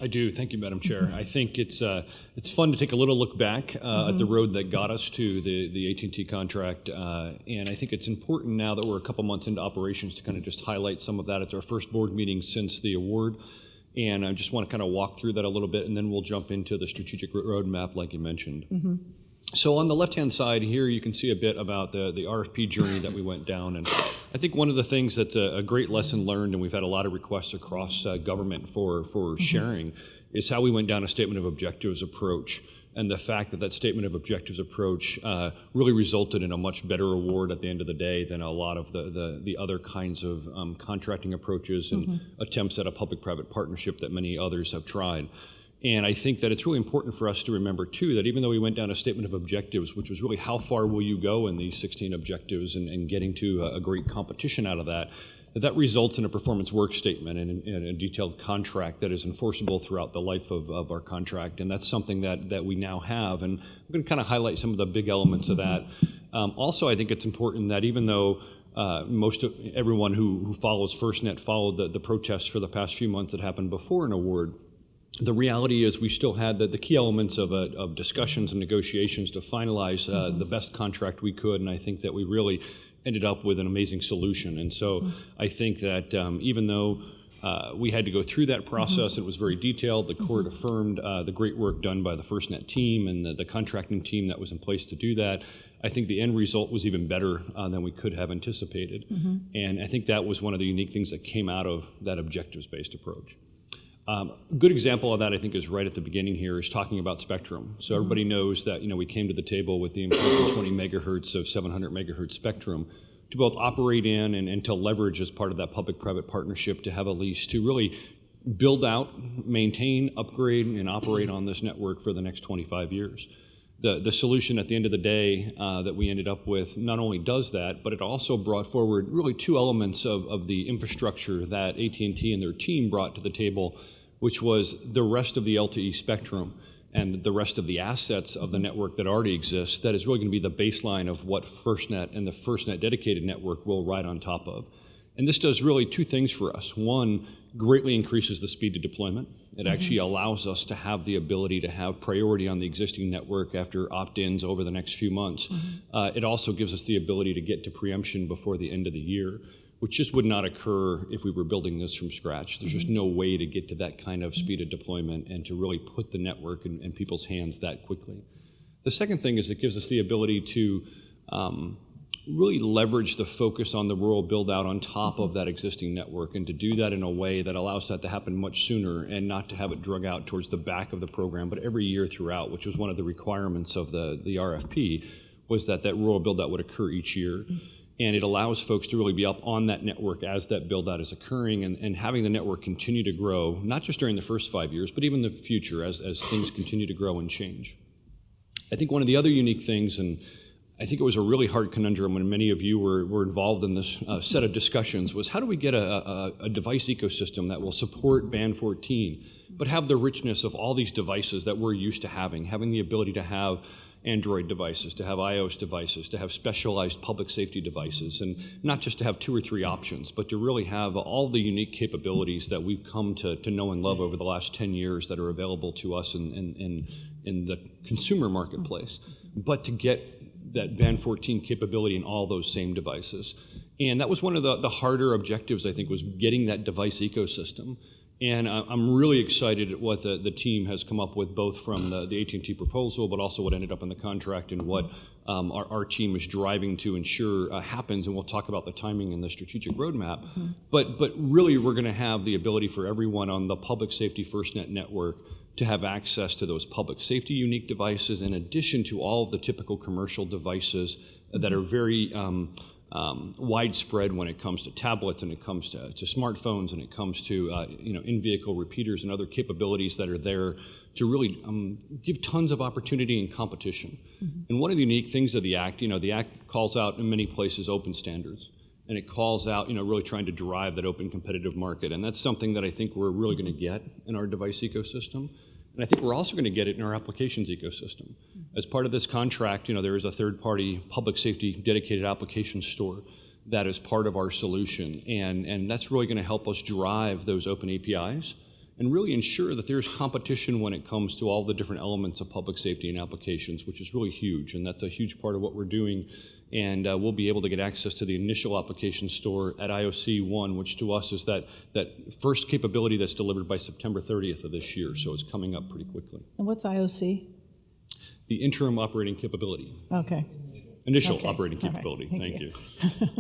I do. Thank you, Madam Chair. I think it's fun to take a little look back at the road that got us to the AT&T contract, and I think it's important now that we're a couple months into operations to kind of just highlight some of that. It's our first board meeting since the award, and I just want to kind of walk through that a little bit, and then we'll jump into the strategic roadmap like you mentioned. So on the left-hand side here, you can see a bit about the RFP journey that we went down. And I think one of the things that's a great lesson learned, and we've had a lot of requests across government for sharing, is how we went down a statement of objectives approach. And the fact that that statement of objectives approach really resulted in a much better award at the end of the day than a lot of the other kinds of contracting approaches and attempts at a public-private partnership that many others have tried. And I think that it's really important for us to remember, too, that even though we went down a statement of objectives, which was really how far will you go in these 16 objectives and getting to a great competition out of that, that results in a performance work statement and a detailed contract that is enforceable throughout the life of our contract. And that's something that we now have. And I'm going to kind of highlight some of the big elements of that. Also, I think it's important that even though everyone who follows FirstNet followed the protests for the past few months that happened before an award, the reality is we still had the key elements of discussions and negotiations to finalize the best contract we could, and I think that we really ended up with an amazing solution. And so I think that even though we had to go through that process, it was very detailed, the court affirmed the great work done by the FirstNet team and the contracting team that was in place to do that. I think the end result was even better than we could have anticipated. And I think that was one of the unique things that came out of that objectives-based approach. A good example of that, I think, is right at the beginning here, is talking about spectrum. So everybody knows that, we came to the table with the important 20 megahertz of 700 megahertz spectrum to both operate in and to leverage as part of that public-private partnership to have a lease to really build out, maintain, upgrade, and operate on this network for the next 25 years. The solution at the end of the day that we ended up with not only does that, but it also brought forward really two elements of the infrastructure that AT&T and their team brought to the table, which was the rest of the LTE spectrum and the rest of the assets of the network that already exists that is really going to be the baseline of what FirstNet and the FirstNet dedicated network will ride on top of. And this does really two things for us. One, greatly increases the speed to deployment. It actually allows us to have the ability to have priority on the existing network after opt-ins over the next few months. It also gives us the ability to get to preemption before the end of the year, which just would not occur if we were building this from scratch. There's just no way to get to that kind of speed of deployment and to really put the network in people's hands that quickly. The second thing is it gives us the ability to really leverage the focus on the rural build-out on top of that existing network, and to do that in a way that allows that to happen much sooner and not to have it drug out towards the back of the program, but every year throughout, which was one of the requirements of the RFP, was that rural build-out would occur each year. And it allows folks to really be up on that network as that build-out is occurring, and having the network continue to grow, not just during the first 5 years, but even the future as things continue to grow and change. I think one of the other unique things, and I think it was a really hard conundrum when many of you were involved in this set of discussions, was how do we get a device ecosystem that will support Band 14, but have the richness of all these devices that we're used to having the ability to have Android devices, to have iOS devices, to have specialized public safety devices, and not just to have 2 or 3 options, but to really have all the unique capabilities that we've come to know and love over the last 10 years that are available to us in the consumer marketplace, but to get that Band 14 capability in all those same devices. And that was one of the harder objectives, I think, was getting that device ecosystem. And I'm really excited at what the team has come up with, both from the AT&T proposal, but also what ended up in the contract and what our team is driving to ensure happens. And we'll talk about the timing and the strategic roadmap. But really, we're going to have the ability for everyone on the public safety FirstNet network to have access to those public safety unique devices, in addition to all of the typical commercial devices that are very widespread when it comes to tablets, and it comes to smartphones, and it comes to in-vehicle repeaters and other capabilities that are there to really give tons of opportunity and competition. And one of the unique things of the Act, the Act calls out in many places open standards. And it calls out, really trying to drive that open competitive market. And that's something that I think we're really going to get in our device ecosystem. And I think we're also going to get it in our applications ecosystem. As part of this contract, there is a third-party public safety dedicated application store that is part of our solution. And that's really going to help us drive those open APIs and really ensure that there's competition when it comes to all the different elements of public safety and applications, which is really huge. And that's a huge part of what we're doing. And we'll be able to get access to the initial application store at IOC 1, which to us is that first capability that's delivered by September 30th of this year. So it's coming up pretty quickly. And what's IOC? The interim operating capability. Okay. Initial operating capability. Right. Thank you.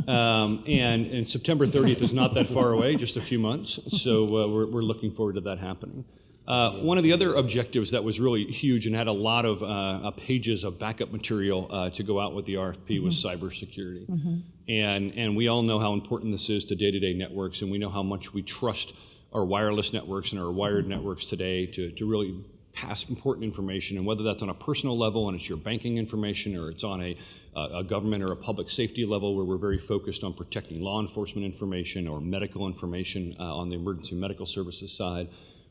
And September 30th is not that far away, just a few months. So we're looking forward to that happening. One of the other objectives that was really huge and had a lot of pages of backup material to go out with the RFP was cybersecurity. And we all know how important this is to day-to-day networks, and we know how much we trust our wireless networks and our wired networks today to really pass important information, and whether that's on a personal level and it's your banking information, or it's on a government or a public safety level where we're very focused on protecting law enforcement information or medical information on the emergency medical services side.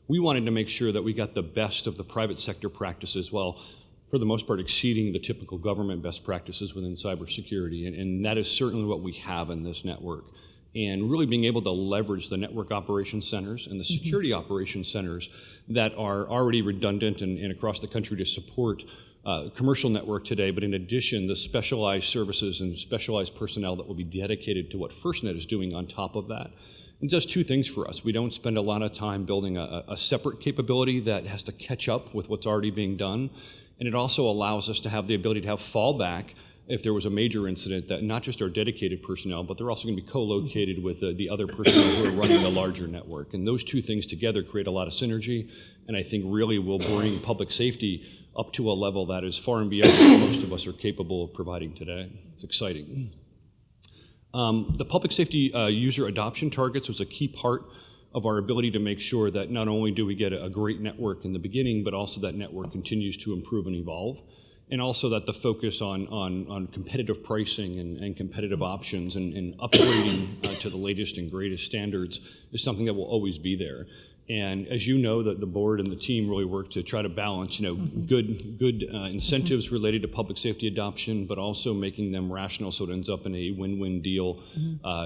We wanted to make sure that we got the best of the private sector practices, while for the most part exceeding the typical government best practices within cybersecurity. And that is certainly what we have in this network. And really being able to leverage the network operations centers and the security operations centers that are already redundant and across the country to support commercial network today, but in addition, the specialized services and specialized personnel that will be dedicated to what FirstNet is doing on top of that. It does two things for us. We don't spend a lot of time building a separate capability that has to catch up with what's already being done. And it also allows us to have the ability to have fallback if there was a major incident, that not just our dedicated personnel, but they're also going to be co-located with the other personnel who are running the larger network. And those two things together create a lot of synergy, and I think really will bring public safety up to a level that is far and beyond what most of us are capable of providing today. It's exciting. The public safety user adoption targets was a key part of our ability to make sure that not only do we get a great network in the beginning, but also that network continues to improve and evolve. And also that the focus on competitive pricing and competitive options and upgrading to the latest and greatest standards is something that will always be there. And as you know, the board and the team really work to try to balance, good incentives related to public safety adoption, but also making them rational so it ends up in a win-win deal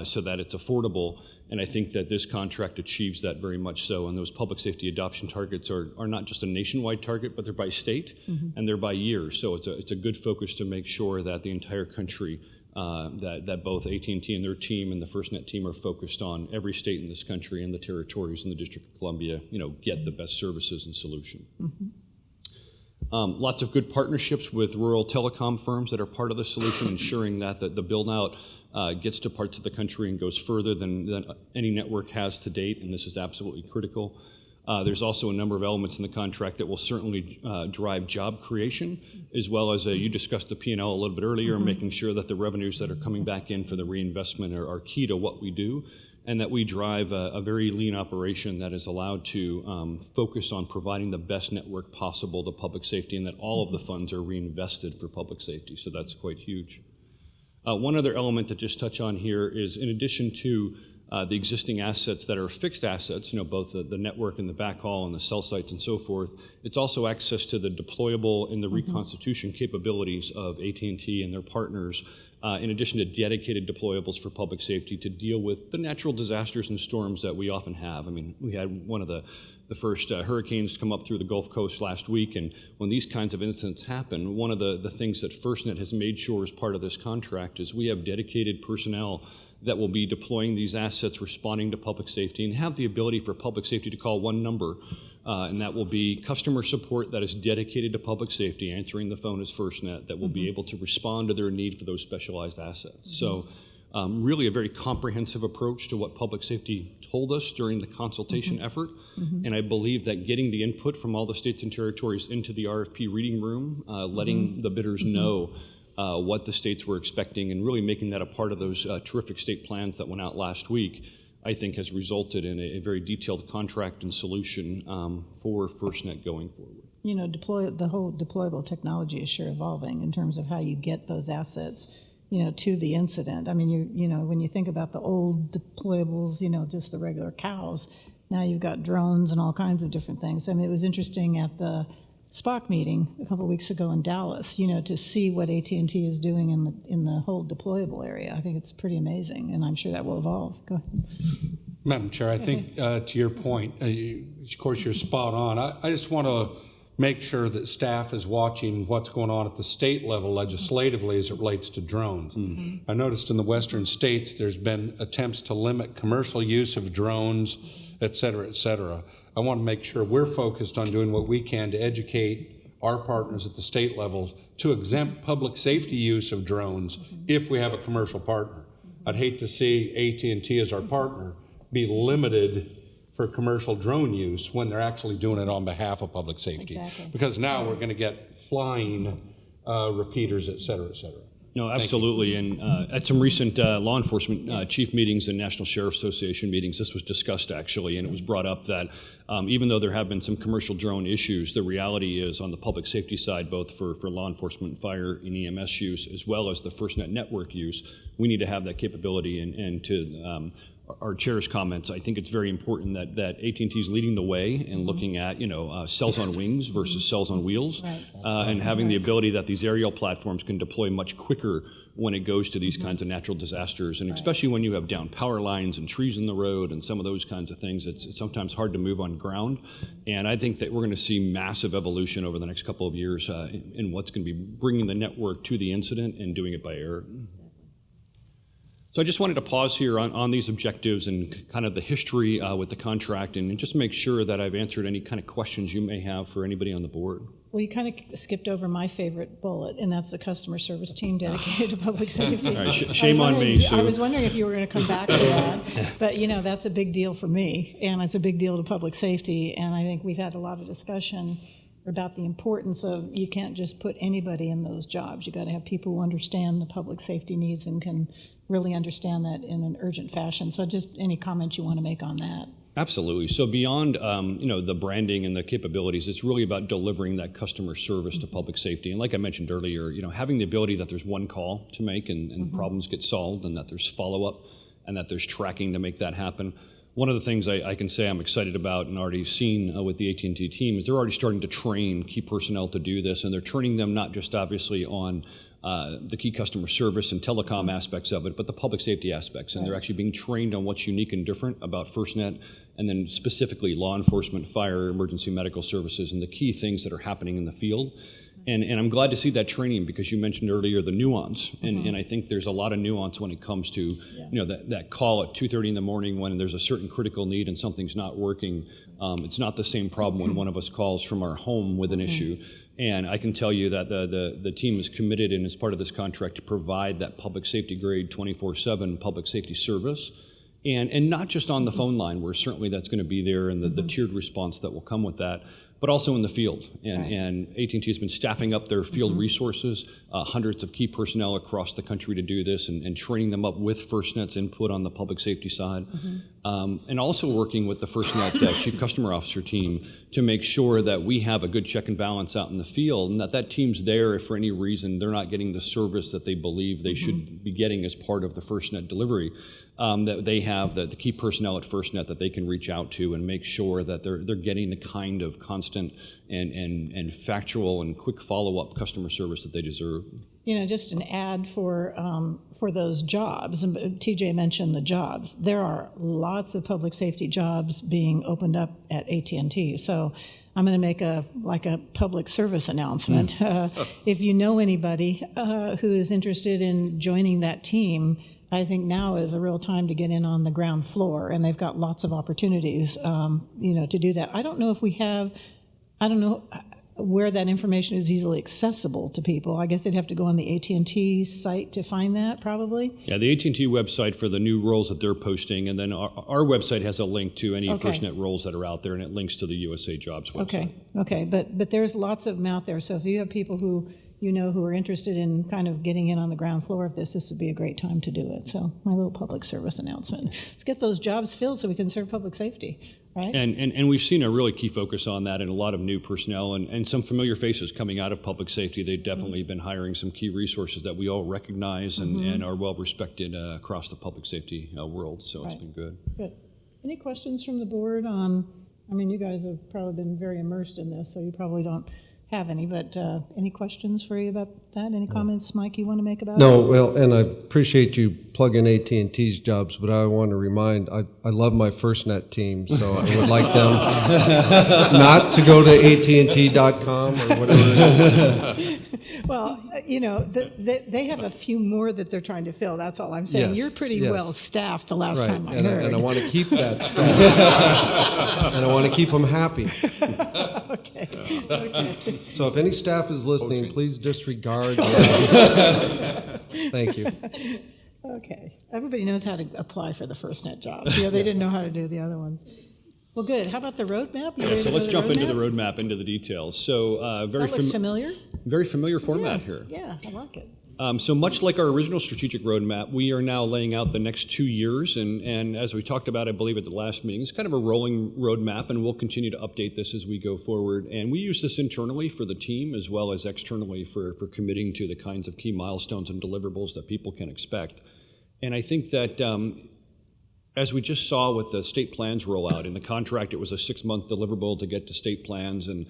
so that it's affordable. And I think that this contract achieves that very much so. And those public safety adoption targets are not just a nationwide target, but they're by state and they're by year. So it's a good focus to make sure that the entire country, that both AT&T and their team and the FirstNet team are focused on every state in this country and the territories in the District of Columbia, get the best services and solution. Lots of good partnerships with rural telecom firms that are part of the solution, ensuring that the build-out gets to parts of the country and goes further than any network has to date, and this is absolutely critical. There's also a number of elements in the contract that will certainly drive job creation, as well as you discussed the P&L a little bit earlier, making sure that the revenues that are coming back in for the reinvestment are key to what we do, and that we drive a very lean operation that is allowed to focus on providing the best network possible to public safety, and that all of the funds are reinvested for public safety, so that's quite huge. One other element to just touch on here is, in addition to the existing assets that are fixed assets, both the network and the backhaul and the cell sites and so forth, it's also access to the deployable and the reconstitution capabilities of AT&T and their partners, in addition to dedicated deployables for public safety to deal with the natural disasters and storms that we often have. I mean, we had one of the first hurricanes come up through the Gulf Coast last week, and when these kinds of incidents happen, one of the things that FirstNet has made sure as part of this contract is we have dedicated personnel that will be deploying these assets, responding to public safety, and have the ability for public safety to call one number, and that will be customer support that is dedicated to public safety, answering the phone as FirstNet, that will be able to respond to their need for those specialized assets. So really a very comprehensive approach to what public safety told us during the consultation effort, and I believe that getting the input from all the states and territories into the RFP reading room, letting the bidders know what the states were expecting, and really making that a part of those terrific state plans that went out last week, I think has resulted in a very detailed contract and solution for FirstNet going forward. The whole deployable technology is sure evolving in terms of how you get those assets, to the incident. I mean, when you think about the old deployables, just the regular cows, now you've got drones and all kinds of different things. I mean, it was interesting at the SPOC meeting a couple of weeks ago in Dallas, to see what AT&T is doing in the whole deployable area. I think it's pretty amazing, and I'm sure that will evolve. Go ahead. Madam Chair, I think to your point, of course, you're spot on. I just want to make sure that staff is watching what's going on at the state level legislatively as it relates to drones. I noticed in the western states there's been attempts to limit commercial use of drones, et cetera, et cetera. I want to make sure we're focused on doing what we can to educate our partners at the state level to exempt public safety use of drones if we have a commercial partner. I'd hate to see AT&T as our partner be limited for commercial drone use when they're actually doing it on behalf of public safety. Exactly. Because now we're going to get flying repeaters, et cetera, et cetera. No, absolutely. And at some recent law enforcement chief meetings and National Sheriff's Association meetings, this was discussed actually, and it was brought up that even though there have been some commercial drone issues, the reality is on the public safety side, both for law enforcement, fire, and EMS use, as well as the FirstNet network use, we need to have that capability. And to our chair's comments, I think it's very important that AT&T is leading the way in looking at cells on wings versus cells on wheels, and having the ability that these aerial platforms can deploy much quicker when it goes to these kinds of natural disasters, and especially when you have down power lines and trees in the road and some of those kinds of things, it's sometimes hard to move on ground. And I think that we're going to see massive evolution over the next couple of years in what's going to be bringing the network to the incident and doing it by air. So I just wanted to pause here on these objectives and kind of the history with the contract, and just make sure that I've answered any kind of questions you may have for anybody on the board. Well, you kind of skipped over my favorite bullet, and that's the customer service team dedicated to public safety. All right, shame on me, Sue. I was wondering if you were going to come back to that, but you know, that's a big deal for me, and it's a big deal to public safety, and I think we've had a lot of discussion about the importance of, you can't just put anybody in those jobs. You got to have people who understand the public safety needs and can really understand that in an urgent fashion. So just any comments you want to make on that? Absolutely. So beyond the branding and the capabilities, it's really about delivering that customer service to public safety. And like I mentioned earlier, having the ability that there's one call to make and problems get solved, and that there's follow-up, and that there's tracking to make that happen. One of the things I can say I'm excited about and already seen with the AT&T team is they're already starting to train key personnel to do this, and they're training them not just obviously on the key customer service and telecom aspects of it, but the public safety aspects. And they're actually being trained on what's unique and different about FirstNet, and then specifically law enforcement, fire, emergency medical services, and the key things that are happening in the field. And I'm glad to see that training, because you mentioned earlier the nuance, and I think there's a lot of nuance when it comes to that call at 2:30 in the morning when there's a certain critical need and something's not working. It's not the same problem when one of us calls from our home with an issue. And I can tell you that the team is committed, and as part of this contract, to provide that public safety grade 24/7 public safety service. And not just on the phone line, where certainly that's going to be there, and the tiered response that will come with that, but also in the field. And AT&T has been staffing up their field resources, hundreds of key personnel across the country to do this, and training them up with FirstNet's input on the public safety side. And also working with the FirstNet Chief Customer Officer team to make sure that we have a good check and balance out in the field, and that team's there if for any reason they're not getting the service that they believe they should be getting as part of the FirstNet delivery. That they have the key personnel at FirstNet that they can reach out to and make sure that they're getting the kind of constant and factual and quick follow-up customer service that they deserve. Just an ad for those jobs, and TJ mentioned the jobs. There are lots of public safety jobs being opened up at AT&T. So I'm going to make a public service announcement. If you know anybody who is interested in joining that team, I think now is a real time to get in on the ground floor, and they've got lots of opportunities, to do that. I don't know where that information is easily accessible to people. I guess they'd have to go on the AT&T site to find that, probably. Yeah, the AT&T website for the new roles that they're posting, and then our website has a link to any FirstNet roles that are out there, and it links to the USA Jobs website. Okay, but there's lots of them out there. So if you have people who who are interested in kind of getting in on the ground floor of this would be a great time to do it. So my little public service announcement. Let's get those jobs filled so we can serve public safety, right? And we've seen a really key focus on that, and a lot of new personnel and some familiar faces coming out of public safety. They've definitely been hiring some key resources that we all recognize and are well respected across the public safety world. So it's been good. Good. Any questions from the board on, you guys have probably been very immersed in this, so you probably don't have any, but any questions for you about that? Any comments, Mike, you want to make about it? No, well, and I appreciate you plugging AT&T's jobs, but I want to remind, I love my FirstNet team, so I would like them not to go to AT&T.com or whatever it is. Well, they have a few more that they're trying to fill. That's all I'm saying. Yes, You're pretty well staffed the last time I and heard. And I want to keep that staff. And I want to keep them happy. Okay. So if any staff is listening, please disregard. Thank you. Okay. Everybody knows how to apply for the FirstNet jobs. They didn't know how to do the other ones. Well, good. How about the roadmap? So let's jump into the roadmap, into the details. So that looks familiar. Very familiar format here. Yeah, I like it. So much like our original strategic roadmap, we are now laying out the next 2 years, and as we talked about, I believe at the last meeting, it's kind of a rolling roadmap, and we'll continue to update this as we go forward. And we use this internally for the team as well as externally for committing to the kinds of key milestones and deliverables that people can expect. And I think that as we just saw with the state plans rollout, in the contract it was a 6-month deliverable to get to state plans, and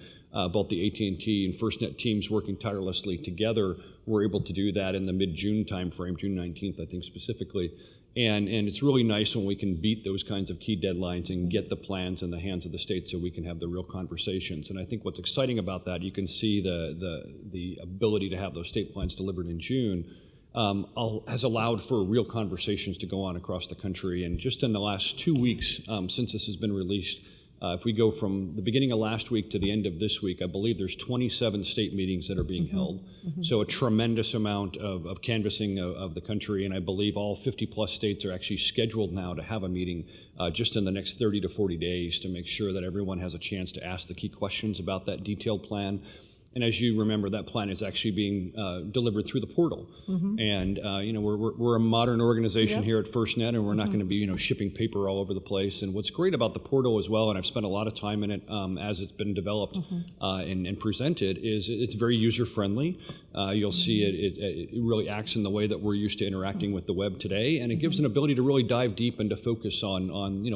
both the AT&T and FirstNet teams working tirelessly together were able to do that in the mid-June timeframe, June 19th, I think specifically. And it's really nice when we can beat those kinds of key deadlines and get the plans in the hands of the state so we can have the real conversations. And I think what's exciting about that, you can see the ability to have those state plans delivered in June. has allowed for real conversations to go on across the country. And just in the last 2 weeks since this has been released, if we go from the beginning of last week to the end of this week, I believe there's 27 state meetings that are being held. So a tremendous amount of canvassing of the country, and I believe all 50 plus states are actually scheduled now to have a meeting just in the next 30 to 40 days to make sure that everyone has a chance to ask the key questions about that detailed plan. And as you remember, that plan is actually being delivered through the portal. And we're a modern organization here at FirstNet, and we're not going to be shipping paper all over the place. And what's great about the portal as well, and I've spent a lot of time in it as it's been developed and presented, is it's very user friendly. You'll see it really acts in the way that we're used to interacting with the web today, and it gives an ability to really dive deep and to focus on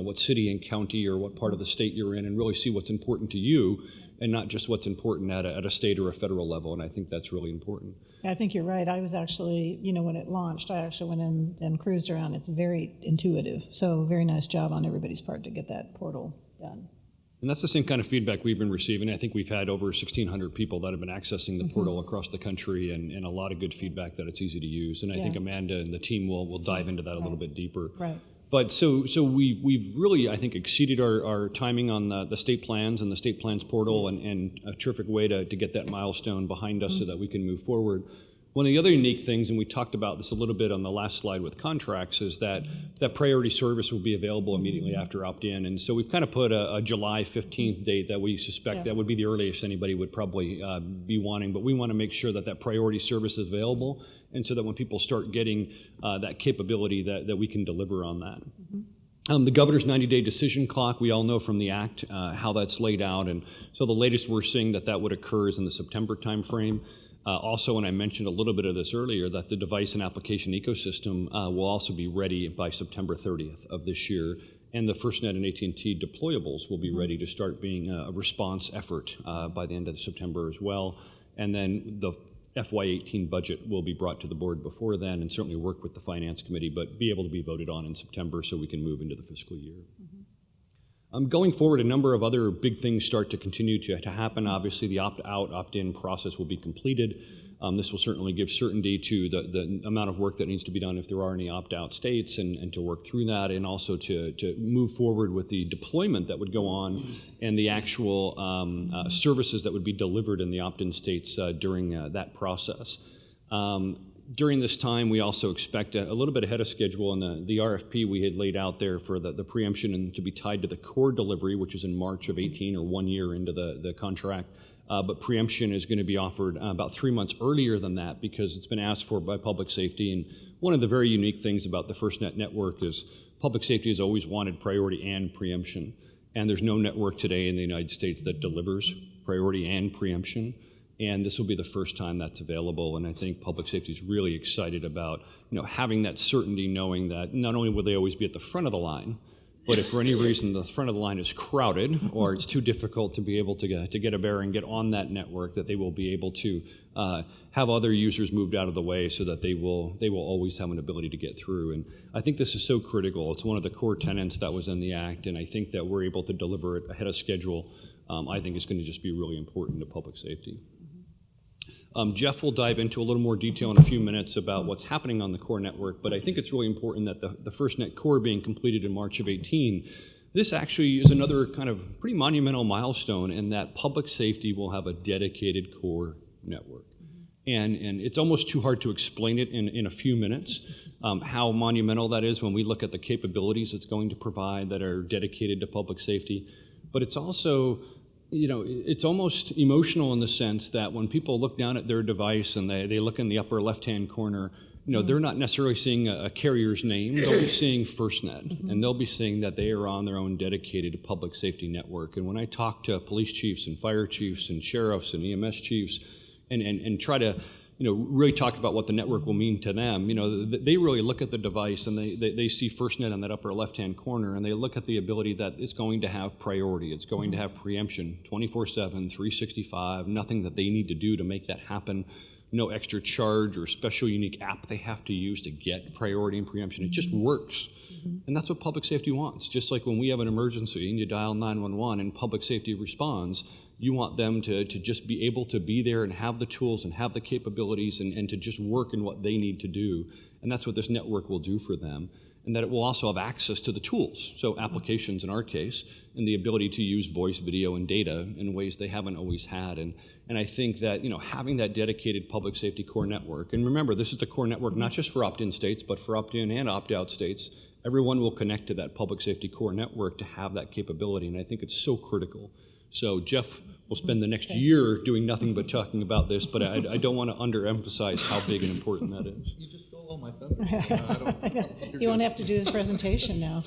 what city and county or what part of the state you're in, and really see what's important to you, and not just what's important at a state or a federal level, and I think that's really important. I think you're right. I was actually, when it launched, I actually went in and cruised around. It's very intuitive, so very nice job on everybody's part to get that portal done. And that's the same kind of feedback we've been receiving. I think we've had over 1,600 people that have been accessing the portal across the country, and a lot of good feedback that it's easy to use. And I think Amanda and the team will dive into that a little bit deeper. Right. But so we've really, I think, exceeded our timing on the state plans and the state plans portal, and a terrific way to get that milestone behind us so that we can move forward. One of the other unique things, and we talked about this a little bit on the last slide with contracts, is that priority service will be available immediately after opt-in. And so we've kind of put a July 15th date that we suspect that would be the earliest anybody would probably be wanting. But we want to make sure that priority service is available, and so that when people start getting that capability, that we can deliver on that. The governor's 90-day decision clock, we all know from the act how that's laid out. And so the latest we're seeing that would occur is in the September timeframe. Also, and I mentioned a little bit of this earlier, that the device and application ecosystem will also be ready by September 30th of this year, and the FirstNet and AT&T deployables will be ready to start being a response effort by the end of September as well. And then the FY18 budget will be brought to the board before then, and certainly work with the Finance Committee, but be able to be voted on in September so we can move into the fiscal year. Going forward, a number of other big things start to continue to happen. Obviously, the opt-out, opt-in process will be completed. This will certainly give certainty to the amount of work that needs to be done if there are any opt-out states, and to work through that, and also to move forward with the deployment that would go on and the actual services that would be delivered in the opt-in states during that process. During this time, we also expect a little bit ahead of schedule, and the RFP we had laid out there for the preemption and to be tied to the core delivery, which is in March of 18, or 1 year into the contract. But preemption is going to be offered about 3 months earlier than that, because it's been asked for by public safety. And one of the very unique things about the FirstNet network is public safety has always wanted priority and preemption. And there's no network today in the United States that delivers priority and preemption. And this will be the first time that's available, and I think public safety is really excited about having that certainty, knowing that not only will they always be at the front of the line, but if for any reason the front of the line is crowded or it's too difficult to be able to get a bear and get on that network, that they will be able to have other users moved out of the way, so that they will always have an ability to get through. And I think this is so critical. It's one of the core tenets that was in the act, and I think that we're able to deliver it ahead of schedule. I think it's going to just be really important to public safety. Jeff will dive into a little more detail in a few minutes about what's happening on the core network, but I think it's really important that the FirstNet core being completed in March of 18, this actually is another kind of pretty monumental milestone, in that public safety will have a dedicated core network. And it's almost too hard to explain it in a few minutes, how monumental that is when we look at the capabilities it's going to provide that are dedicated to public safety. But it's also, it's almost emotional in the sense that when people look down at their device and they look in the upper left-hand corner, they're not necessarily seeing a carrier's name. They'll be seeing FirstNet, and they'll be seeing that they are on their own dedicated public safety network. And when I talk to police chiefs and fire chiefs and sheriffs and EMS chiefs, and try to really talk about what the network will mean to them, they really look at the device and they see FirstNet on that upper left-hand corner, and they look at the ability that it's going to have priority, it's going to have preemption, 24/7, 365, nothing that they need to do to make that happen. no extra charge or special unique app they have to use to get priority and preemption. It just works. And that's what public safety wants. Just like when we have an emergency and you dial 911 and public safety responds, you want them to just be able to be there and have the tools and have the capabilities and to just work in what they need to do. And that's what this network will do for them. And that it will also have access to the tools, so applications in our case, and the ability to use voice, video, and data in ways they haven't always had. And I think that, having that dedicated public safety core network, and remember, this is a core network not just for opt-in states, but for opt-in and opt-out states. Everyone will connect to that public safety core network to have that capability, and I think it's so critical. So Jeff will spend the next year doing nothing but talking about this, but I don't want to underemphasize how big and important that is. You just stole all my thunder. You won't have to do this presentation now.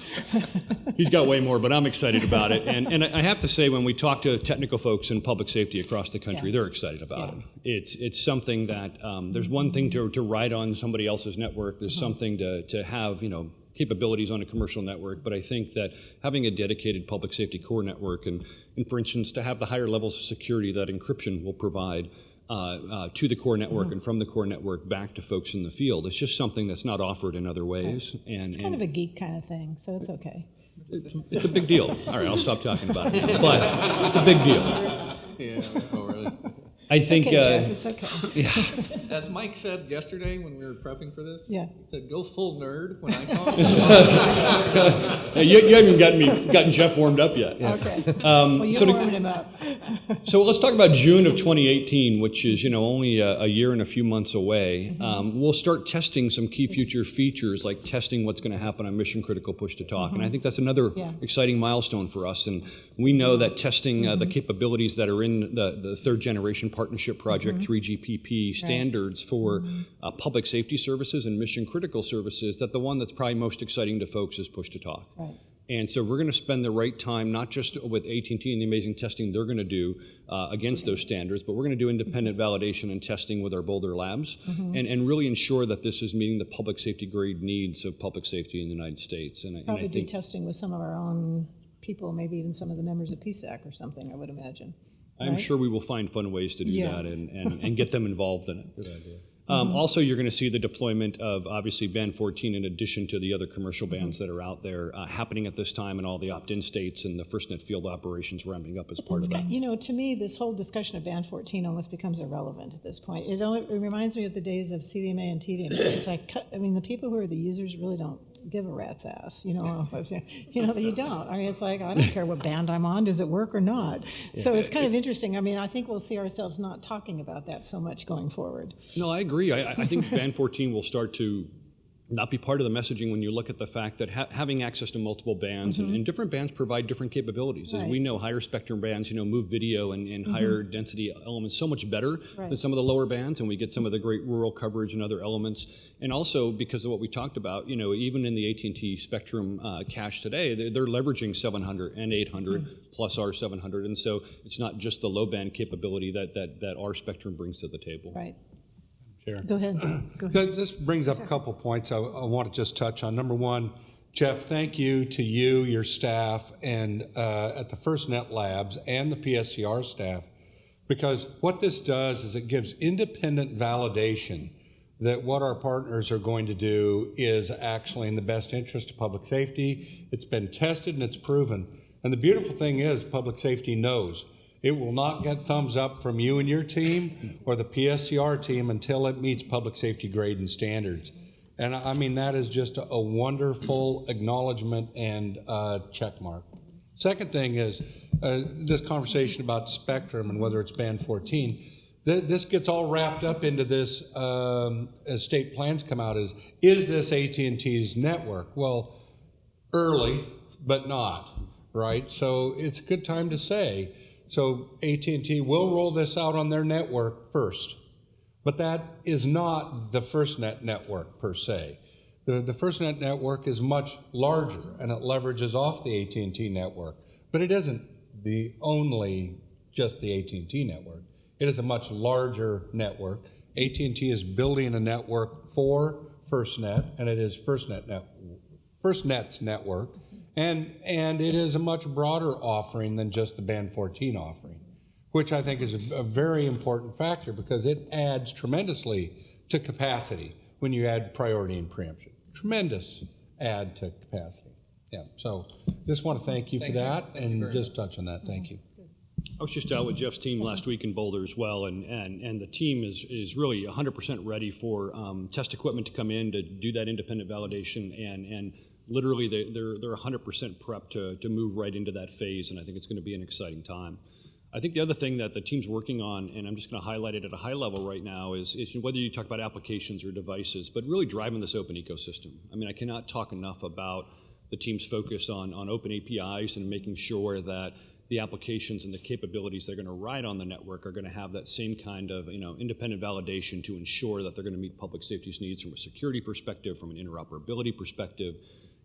He's got way more, but I'm excited about it. And I have to say, when we talk to technical folks in public safety across the country, they're excited about it. It's something that there's one thing to ride on somebody else's network. There's something to have, capabilities on a commercial network, but I think that having a dedicated public safety core network and for instance, to have the higher levels of security that encryption will provide to the core network and from the core network back to folks in the field, it's just something that's not offered in other ways. And it's kind of a geek kind of thing, so it's okay. It's a big deal. All right, I'll stop talking about it, but it's a big deal. Yeah, oh really? I think, Jeff, it's okay. Yeah. As Mike said yesterday when we were prepping for this, he said, "Go full nerd when I talk." You haven't gotten Jeff warmed up yet. Okay. Well, you're warming him up. So let's talk about June of 2018, which is only a year and a few months away. We'll start testing some key future features, like testing what's going to happen on mission critical push to talk, and I think that's another exciting milestone for us. And we know that testing the capabilities that are in the third generation partnership project 3GPP standards for public safety services and mission critical services, that the one that's probably most exciting to folks is push to talk. Right. And so we're going to spend the right time, not just with AT&T and the amazing testing they're going to do against those standards, but we're going to do independent validation and testing with our Boulder labs and really ensure that this is meeting the public safety grade needs of public safety in the United States. And Probably I think do testing with some of our own people, maybe even some of the members of PSAC or something, I would imagine. I'm sure we will find fun ways to do that and get them involved in it. Good idea. Also, you're going to see the deployment of, obviously, Band 14 in addition to the other commercial bands that are out there happening at this time in all the opt-in states and the FirstNet field operations ramping up as part of that. To me, this whole discussion of Band 14 almost becomes irrelevant at this point. It reminds me of the days of CDMA and TDMA. It's like, the people who are the users really don't give a rat's ass, you don't. It's like, I don't care what band I'm on. Does it work or not? So it's kind of interesting. I think we'll see ourselves not talking about that so much going forward. No, I agree. I think Band 14 will start to not be part of the messaging when you look at the fact that having access to multiple bands and different bands provide different capabilities. As we know, higher spectrum bands, move video and higher density elements so much better than some of the lower bands, and we get some of the great rural coverage and other elements. And also because of what we talked about, even in the AT&T spectrum cache today, they're leveraging 700 and 800 plus our 700, and so it's not just the low band capability that our spectrum brings to the table. Right. Chair. Go ahead. This brings up a couple points I want to just touch on. Number one, Jeff, thank you to you, your staff, and at the FirstNet Labs and the PSCR staff, because what this does is it gives independent validation that what our partners are going to do is actually in the best interest of public safety. It's been tested and it's proven. And the beautiful thing is public safety knows. It will not get thumbs up from you and your team or the PSCR team until it meets public safety grade and standards. And that is just a wonderful acknowledgement and check mark. Second thing is this conversation about spectrum and whether it's Band 14. This gets all wrapped up into this as state plans come out is this AT&T's network? Well, early, but not, right? So it's a good time to say. So AT&T will roll this out on their network first, but that is not the FirstNet network per se. The FirstNet network is much larger and it leverages off the AT&T network, but it isn't just the AT&T network. It is a much larger network. AT&T is building a network for FirstNet, and it is FirstNet's network. And it is a much broader offering than just the Band 14 offering. which I think is a very important factor because it adds tremendously to capacity when you add priority and preemption. Tremendous add to capacity. Yeah, so just want to thank you for that and just touch on that. Thank you. I was just out with Jeff's team last week in Boulder as well, and the team is really 100% ready for test equipment to come in to do that independent validation, and literally they're 100% prepped to move right into that phase, and I think it's going to be an exciting time. I think the other thing that the team's working on, and I'm just going to highlight it at a high level right now, is whether you talk about applications or devices, but really driving this open ecosystem. I mean, I cannot talk enough about the team's focus on open APIs and making sure that the applications and the capabilities that are going to ride on the network are going to have that same kind of independent validation to ensure that they're going to meet public safety's needs from a security perspective, from an interoperability perspective,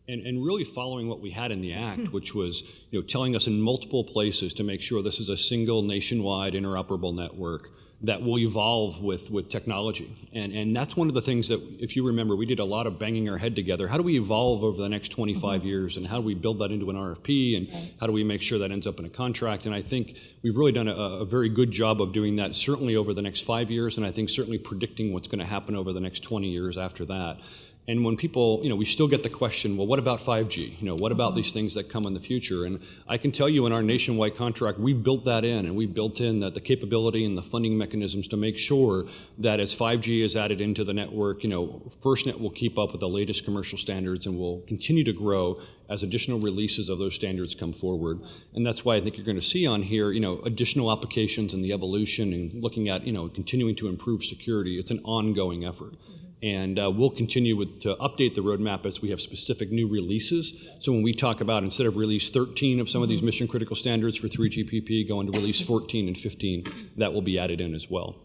and really following what we had in the Act, which was telling us in multiple places to make sure this is a single nationwide interoperable network that will evolve with technology. And that's one of the things that, if you remember, we did a lot of banging our head together. How do we evolve over the next 25 years, and how do we build that into an RFP, and how do we make sure that ends up in a contract? And I think we've really done a very good job of doing that, certainly over the next 5 years, and I think certainly predicting what's going to happen over the next 20 years after that. And when people, we still get the question, well, what about 5G? What about these things that come in the future? And I can tell you in our nationwide contract, we built that in, and we built in the capability and the funding mechanisms to make sure that as 5G is added into the network, FirstNet will keep up with the latest commercial standards and will continue to grow as additional releases of those standards come forward. And that's why I think you're going to see on here, additional applications and the evolution and looking at, continuing to improve security. It's an ongoing effort. And we'll continue to update the roadmap as we have specific new releases. So when we talk about, instead of release 13 of some of these mission critical standards for 3GPP, going to release 14 and 15, that will be added in as well.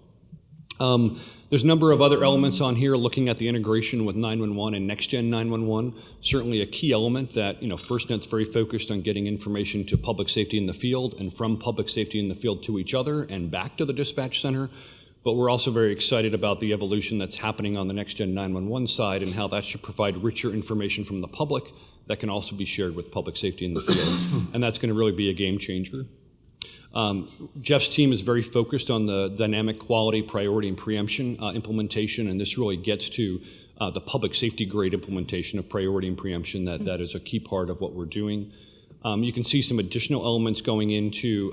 There's a number of other elements on here looking at the integration with 911 and next-gen 911. Certainly a key element that, FirstNet's very focused on getting information to public safety in the field and from public safety in the field to each other and back to the dispatch center. But we're also very excited about the evolution that's happening on the next-gen 911 side and how that should provide richer information from the public that can also be shared with public safety in the field. And that's going to really be a game changer. Jeff's team is very focused on the dynamic quality, priority, and preemption implementation, and this really gets to the public safety grade implementation of priority and preemption. That is a key part of what we're doing. You can see some additional elements going into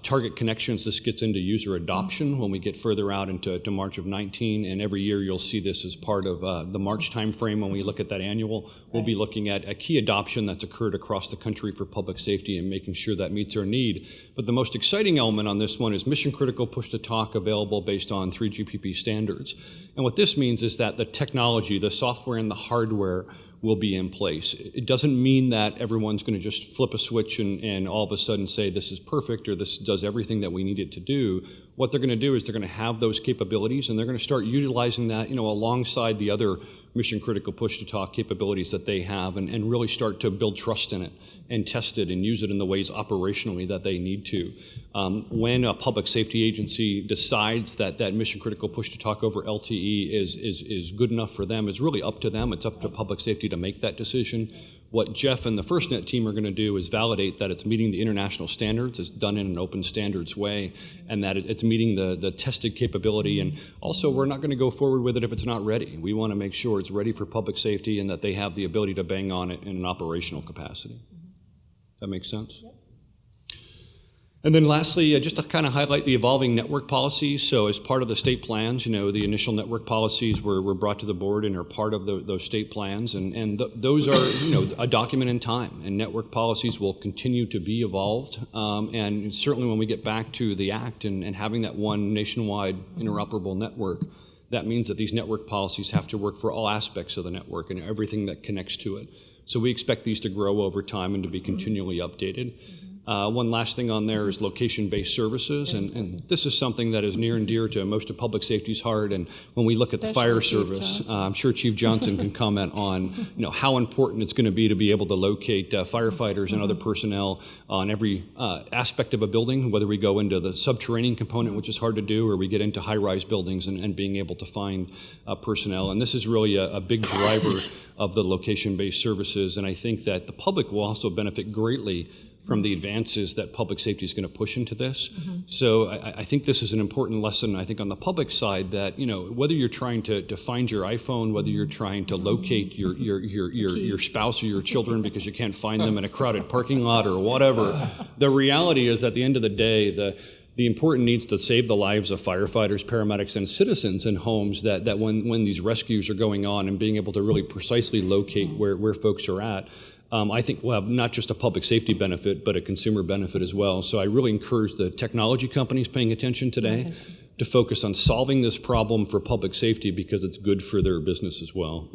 target connections. This gets into user adoption when we get further out into March of 19, and every year you'll see this as part of the March timeframe. When we look at that annual, we'll be looking at a key adoption that's occurred across the country for public safety and making sure that meets our need. But the most exciting element on this one is mission critical push-to-talk available based on 3GPP standards. And what this means is that the technology, the software and the hardware will be in place. It doesn't mean that everyone's going to just flip a switch and all of a sudden say this is perfect or this does everything that we need it to do. What they're going to do is they're going to have those capabilities and they're going to start utilizing that, alongside the other mission critical push-to-talk capabilities that they have and really start to build trust in it and test it and use it in the ways operationally that they need to. When a public safety agency decides that mission critical push-to-talk over LTE is good enough for them, it's really up to them. It's up to public safety to make that decision. What Jeff and the FirstNet team are going to do is validate that it's meeting the international standards, it's done in an open standards way, and that it's meeting the tested capability. And also, we're not going to go forward with it if it's not ready. We want to make sure it's ready for public safety and that they have the ability to bang on it in an operational capacity. That makes sense? Yep. And then lastly, just to kind of highlight the evolving network policies. So as part of the state plans, the initial network policies were brought to the board and are part of those state plans. And those are, a document in time. And network policies will continue to be evolved. And certainly when we get back to the Act and having that one nationwide interoperable network, that means that these network policies have to work for all aspects of the network and everything that connects to it. So we expect these to grow over time and to be continually updated. One last thing on there is location-based services, and this is something that is near and dear to most of public safety's heart. And when we look at the fire service, I'm sure Chief Johnson can comment on how important it's going to be able to locate firefighters and other personnel on every aspect of a building, whether we go into the subterranean component, which is hard to do, or we get into high-rise buildings and being able to find personnel. And this is really a big driver of the location-based services, and I think that the public will also benefit greatly from the advances that public safety is going to push into this. So I think this is an important lesson, I think, on the public side that, you know, whether you're trying to find your iPhone, whether you're trying to locate your spouse or your children because you can't find them in a crowded parking lot or whatever, the reality is at the end of the day, the important needs to save the lives of firefighters, paramedics, and citizens in homes that when these rescues are going on and being able to really precisely locate where folks are at, I think we'll have not just a public safety benefit, but a consumer benefit as well. So I really encourage the technology companies paying attention today to focus on solving this problem for public safety because it's good for their business as well.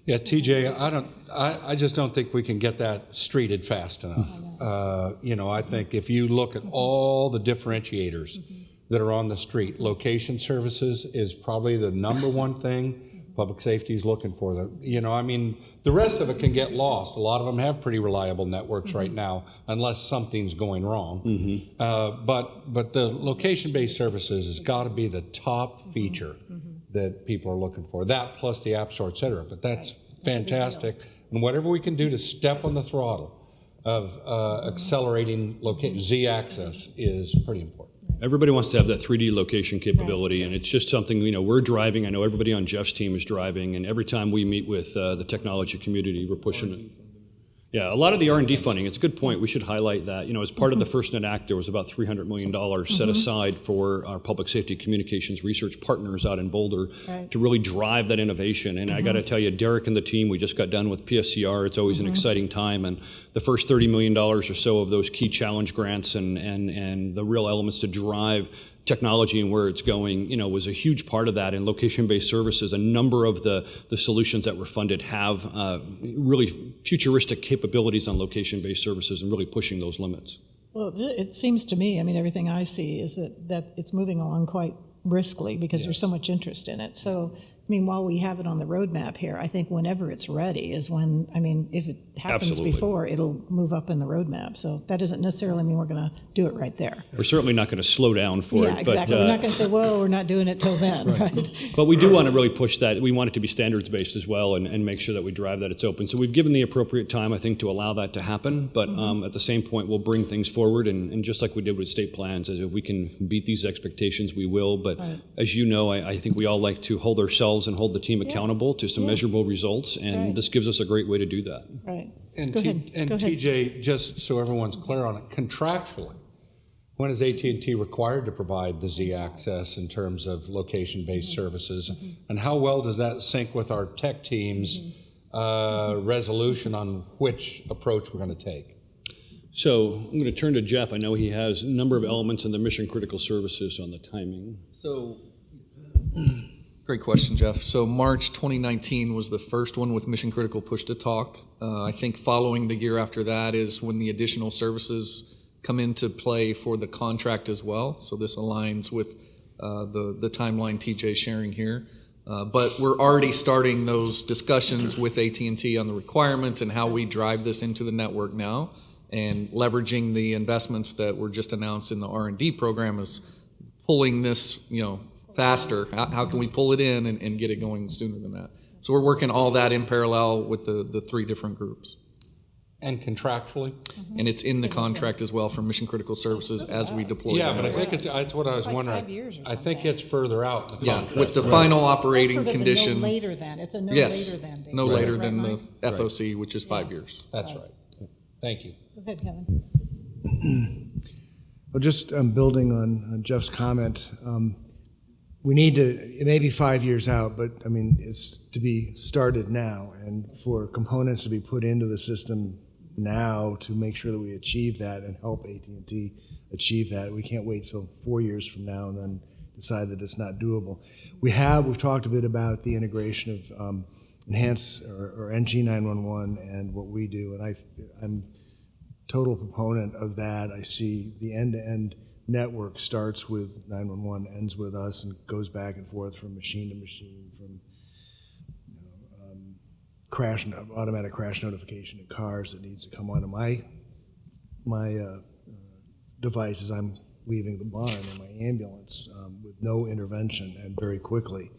Yeah, TJ, I just don't think we can get that streeted fast enough. You know, I think if you look at all the differentiators that are on the street, location services is probably the number one thing public safety is looking for. You know, I mean, the rest of it can get lost. A lot of them have pretty reliable networks right now, unless something's going wrong. But the location-based services has got to be the top feature that people are looking for. That plus the App Store, et cetera. But that's fantastic. And whatever we can do to step on the throttle of accelerating Z-access is pretty important. Everybody wants to have that 3D location capability, and it's just something, you know, we're driving. I know everybody on Jeff's team is driving, and every time we meet with the technology community, we're pushing it. Yeah, a lot of the R&D funding, it's a good point. We should highlight that. You know, as part of the FirstNet Act, there was about $300 million set aside for our public safety communications research partners out in Boulder to really drive that innovation. And I got to tell you, Derek and the team, we just got done with PSCR. It's always an exciting time. And the first $30 million or so of those key challenge grants and the real elements to drive technology and where it's going, you know, was a huge part of that. And location-based services, a number of the solutions that were funded have really futuristic capabilities on location-based services and really pushing those limits. Well, it seems to me, I mean, everything I see is that it's moving along quite briskly because there's so much interest in it. So, I mean, while we have it on the roadmap here, I think whenever it's ready is when, I mean, if it happens before, it'll move up in the roadmap. So that doesn't necessarily mean we're going to do it right there. We're certainly not going to slow down for it. Yeah, exactly. We're not going to say, well, we're not doing it till then, right? But we do want to really push that. We want it to be standards-based as well and make sure that we drive that it's open. So we've given the appropriate time, I think, to allow that to happen. But at the same point, we'll bring things forward. And just like we did with state plans, as if we can beat these expectations, we will. But as you know, I think we all like to hold ourselves and hold the team accountable to some measurable results. And this gives us a great way to do that. Right. And TJ, just so everyone's clear on it, contractually, when is AT&T required to provide the Z-access in terms of location-based services? And how well does that sync with our tech team's resolution on which approach we're going to take? So I'm going to turn to Jeff. I know he has a number of elements in the mission-critical services on the timing. So, great question, Jeff. So March 2019 was the first one with Mission Critical Push to Talk. I think following the year after that is when the additional services come into play for the contract as well. So this aligns with the timeline TJ sharing here. But we're already starting those discussions with AT&T on the requirements and how we drive this into the network now, and leveraging the investments that were just announced in the R&D program is pulling this, you know, faster. How can we pull it in and get it going sooner than that? So we're working all that in parallel with the three different groups. And contractually? And it's in the contract as well for mission critical services as we deploy. Yeah, but I think that's what I was wondering. I think it's further out in the contract. With the final operating condition. No later than. It's a no later than date. No later than the FOC, which is 5 years. That's right. Thank you. Go ahead, Kevin. Well, just building on Jeff's comment, we need to, it may be 5 years out, but I mean, it's to be started now, and for components to be put into the system now to make sure that we achieve that and help AT&T achieve that. We can't wait till 4 years from now and then decide that it's not doable. We've talked a bit about the integration of Enhance or NG911 and what we do, and I'm total proponent of that. I see the end-to-end network starts with 911, ends with us, and goes back and forth from machine to machine, from automatic crash notification in cars that needs to come onto my device as I'm leaving the barn or my ambulance with no intervention and very quickly.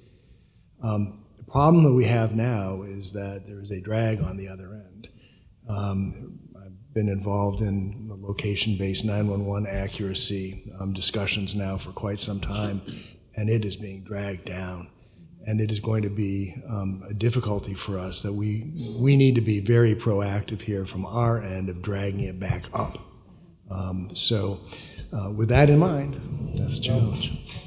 The problem that we have now is that there is a drag on the other end. I've been involved in the location-based 911 accuracy discussions now for quite some time, and it is being dragged down. And it is going to be a difficulty for us that we need to be very proactive here from our end of dragging it back up. So with that in mind, that's a challenge.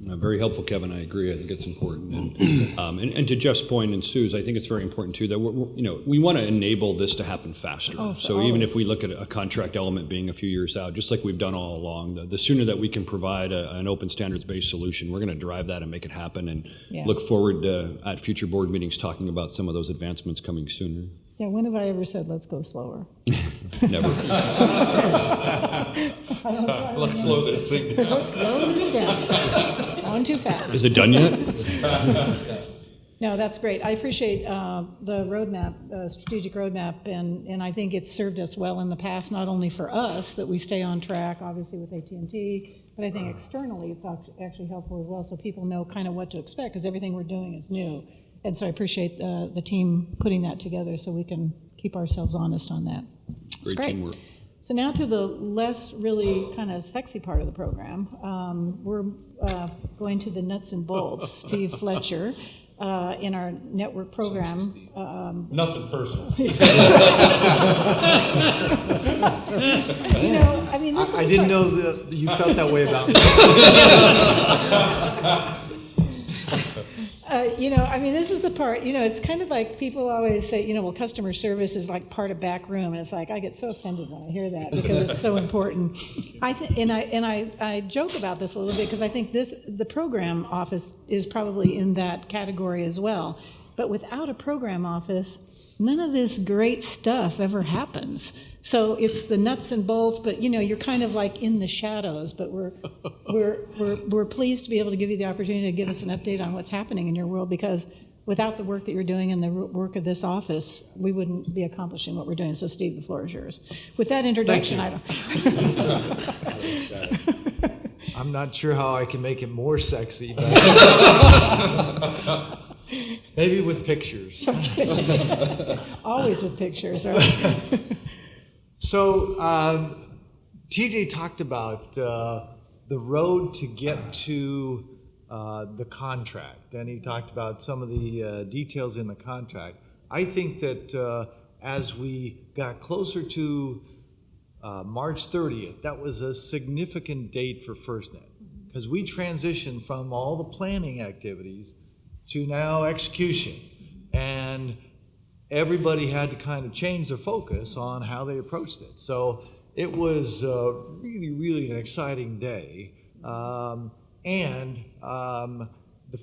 Very helpful, Kevin. I agree. I think it's important. And to Jeff's point and Sue's, I think it's very important too that we want to enable this to happen faster. So even if we look at a contract element being a few years out, just like we've done all along, the sooner that we can provide an open standards-based solution, we're going to drive that and make it happen. And look forward to at future board meetings talking about some of those advancements coming sooner. Yeah, when have I ever said, let's go slower? Never. Let's slow this thing down. Let's slow this down. Going too fast. Is it done yet? No, that's great. I appreciate the roadmap, strategic roadmap, and I think it's served us well in the past, not only for us, that we stay on track, obviously with AT&T, but I think externally it's actually helpful as well, so people know kind of what to expect, because everything we're doing is new. And so I appreciate the team putting that together so we can keep ourselves honest on that. It's great. Teamwork. So now to the less really kind of sexy part of the program. We're going to the nuts and bolts. Steve Fletcher in our network program. Nothing personal. I mean, this I didn't know that you felt that way about me. I mean, this is the part, it's kind of like people always say, well, customer service is like part of back room. And it's like, I get so offended when I hear that because it's so important. I joke about this a little bit because I think the program office is probably in that category as well. But without a program office, none of this great stuff ever happens. So it's the nuts and bolts, but you're kind of like in the shadows. But we're pleased to be able to give you the opportunity to give us an update on what's happening in your world, because without the work that you're doing and the work of this office, we wouldn't be accomplishing what we're doing. So Steve, the floor is yours. With that introduction, I'm not sure how I can make it more sexy, but maybe with pictures. Always with pictures, right? So, TJ talked about the road to get to the contract, and he talked about some of the details in the contract. I think that as we got closer to March 30th, that was a significant date for FirstNet, because we transitioned from all the planning activities to now execution, and everybody had to kind of change their focus on how they approached it. So it was really, really an exciting day. The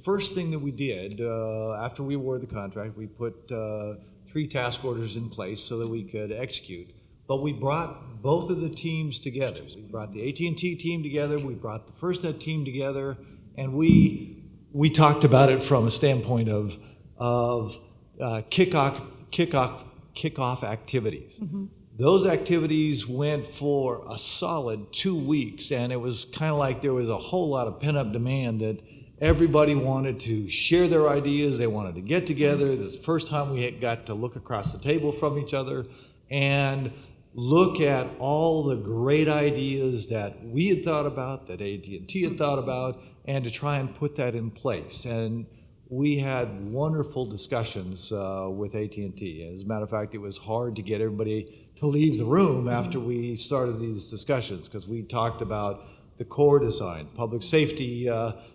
first thing that we did after we awarded the contract, we put 3 task orders in place so that we could execute. But we brought both of the teams together. We brought the AT&T team together, we brought the FirstNet team together, and we talked about it from a standpoint of kickoff activities. Mm-hmm. Those activities went for a solid 2 weeks, and it was kind of like there was a whole lot of pent-up demand that everybody wanted to share their ideas. They wanted to get together. This is the first time we got to look across the table from each other and look at all the great ideas that we had thought about, that AT&T had thought about, and to try and put that in place. And we had wonderful discussions with AT&T. As a matter of fact, it was hard to get everybody to leave the room after we started these discussions, because we talked about the core design, public safety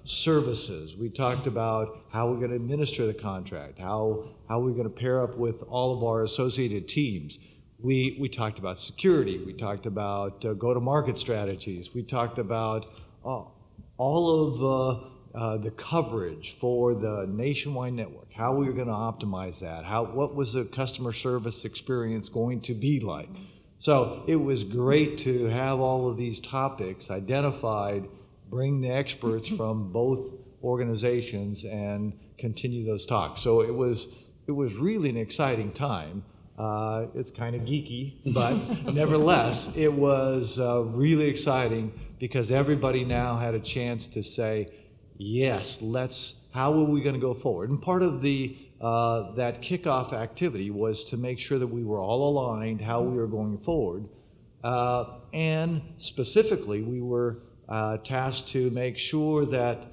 services. We talked about how we're going to administer the contract, how we're going to pair up with all of our associated teams. We talked about security. We talked about go-to-market strategies. We talked about all of the coverage for the nationwide network, how we were going to optimize that, what was the customer service experience going to be like. So it was great to have all of these topics identified, bring the experts from both organizations, and continue those talks. So it was really an exciting time. It's kind of geeky, but nevertheless, it was really exciting because everybody now had a chance to say, yes, how are we going to go forward? And part of the that kickoff activity was to make sure that we were all aligned how we were going forward. And specifically, we were tasked to make sure that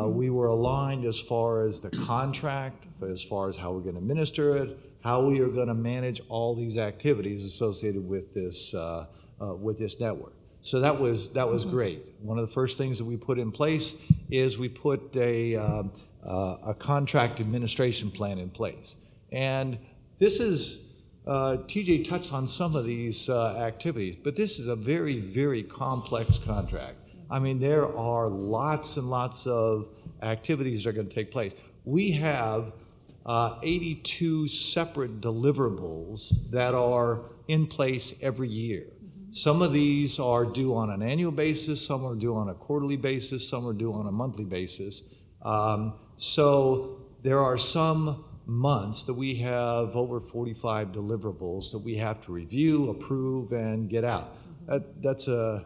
we were aligned as far as the contract, as far as how we're going to administer it, how we are going to manage all these activities associated with this network. So that was great. One of the first things that we put in place is we put a contract administration plan in place. And this is, TJ touched on some of these activities, but this is a very, very complex contract. I mean, there are lots and lots of activities that are going to take place. We have 82 separate deliverables that are in place every year. Some of these are due on an annual basis, some are due on a quarterly basis, some are due on a monthly basis. So there are some months that we have over 45 deliverables that we have to review, approve, and get out. That's an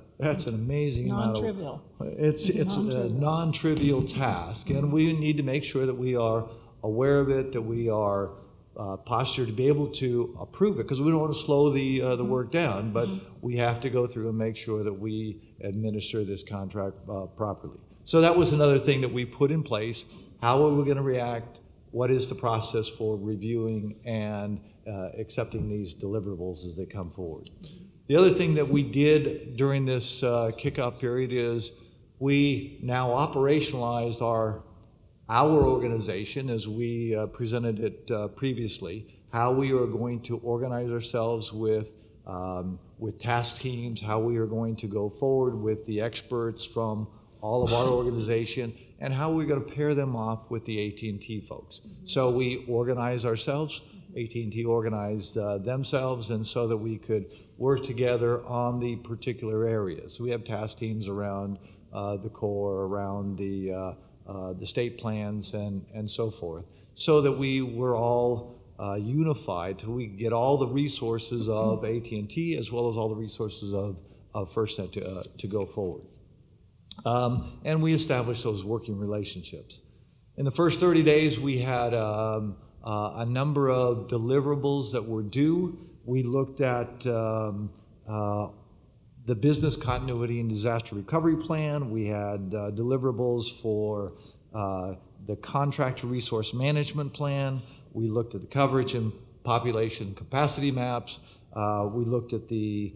amazing amount of... Non-trivial. It's a non-trivial task, and we need to make sure that we are aware of it, that we are postured to be able to approve it, because we don't want to slow the work down, but we have to go through and make sure that we administer this contract properly. So that was another thing that we put in place. How are we going to react? What is the process for reviewing and accepting these deliverables as they come forward? The other thing that we did during this kickoff period is we now operationalized our organization as we presented it previously, how we are going to organize ourselves with task teams, how we are going to go forward with the experts from all of our organization, and how we're going to pair them off with the AT&T folks. So we organize ourselves, AT&T organized themselves, and so that we could work together on the particular areas. So we have task teams around the core, around the state plans, and so forth, so that we were all unified, so we get all the resources of AT&T as well as all the resources of FirstNet to go forward. And we established those working relationships. In the first 30 days, we had a number of deliverables that were due. We looked at the business continuity and disaster recovery plan. We had deliverables for the contractor resource management plan. We looked at the coverage and population capacity maps. We looked at the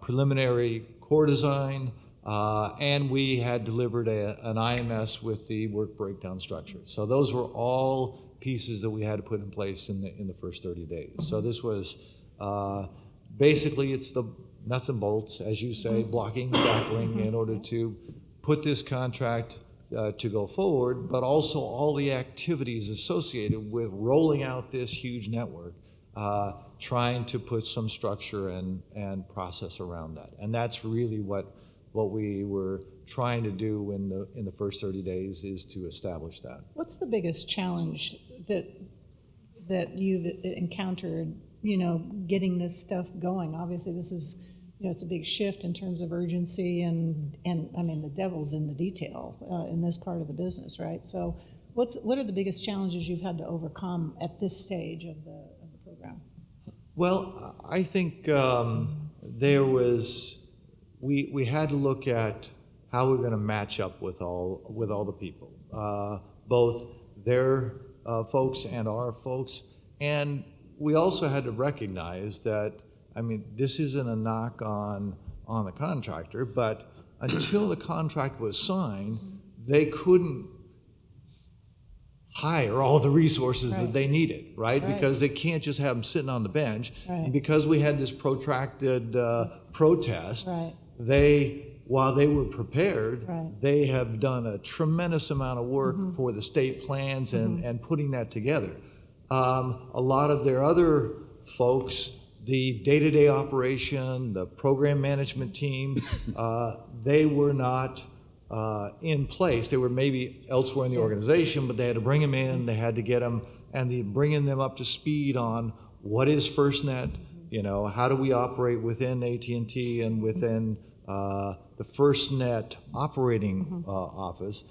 preliminary core design. And we had delivered an IMS with the work breakdown structure. So those were all pieces that we had to put in place in the first 30 days. So this was basically, it's the nuts and bolts, as you say, blocking, tackling, in order to put this contract to go forward, but also all the activities associated with rolling out this huge network, trying to put some structure and process around that. And that's really what we were trying to do in the first 30 days, is to establish that. What's the biggest challenge that you've encountered, getting this stuff going? Obviously, this is, it's a big shift in terms of urgency, and I mean, the devil's in the detail in this part of the business, right? So what are the biggest challenges you've had to overcome at this stage of the program? Well, I think we had to look at how we're going to match up with all the people, both their folks and our folks. And we also had to recognize that, I mean, this isn't a knock on the contractor, but until the contract was signed, they couldn't hire all the resources that they needed, right? Because they can't just have them sitting on the bench. And because we had this protracted protest, while they were prepared, they have done a tremendous amount of work for the state plans and putting that together. A lot of their other folks, the day-to-day operation, the program management team, they were not in place. They were maybe elsewhere in the organization, but they had to bring them in, they had to get them, and bringing them up to speed on what is FirstNet, how do we operate within AT&T and within the FirstNet operating office.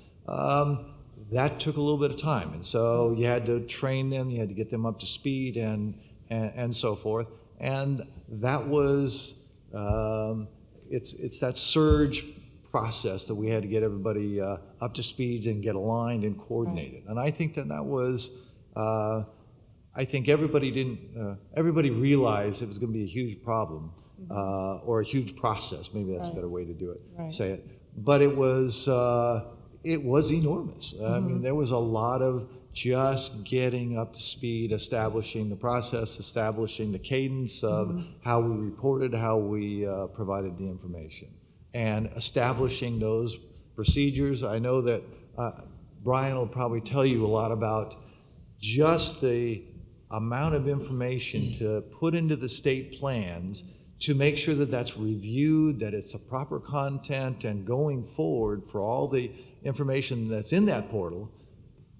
that took a little bit of time, and so you had to train them, you had to get them up to speed, and so forth. And that was it's that surge process that we had to get everybody up to speed and get aligned and coordinated. And I think that was. I think everybody realized it was going to be a huge problem or a huge process. Maybe that's a better way to do it. Say it. But it was enormous. I mean, there was a lot of just getting up to speed, establishing the process, establishing the cadence of how we reported, how we provided the information, and establishing those procedures. I know that Brian will probably tell you a lot about just the amount of information to put into the state plans to make sure that that's reviewed, that it's a proper content, and going forward for all the information that's in that portal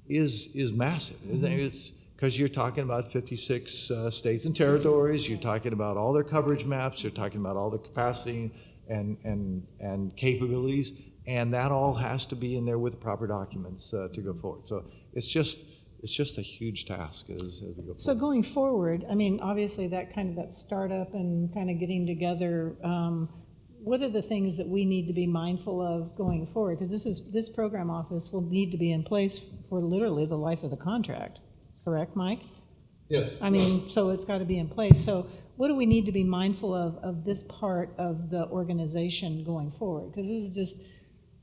is massive. It's because you're talking about 56 states and territories, you're talking about all their coverage maps, you're talking about all the capacity and capabilities, and that all has to be in there with the proper documents to go forward. So it's just a huge task as we go forward. So going forward, I mean, obviously that startup and kind of getting together, what are the things that we need to be mindful of going forward? Because this program office will need to be in place for literally the life of the contract, correct, Mike? Yes. I mean, so it's got to be in place. So what do we need to be mindful of this part of the organization going forward? Because this is just,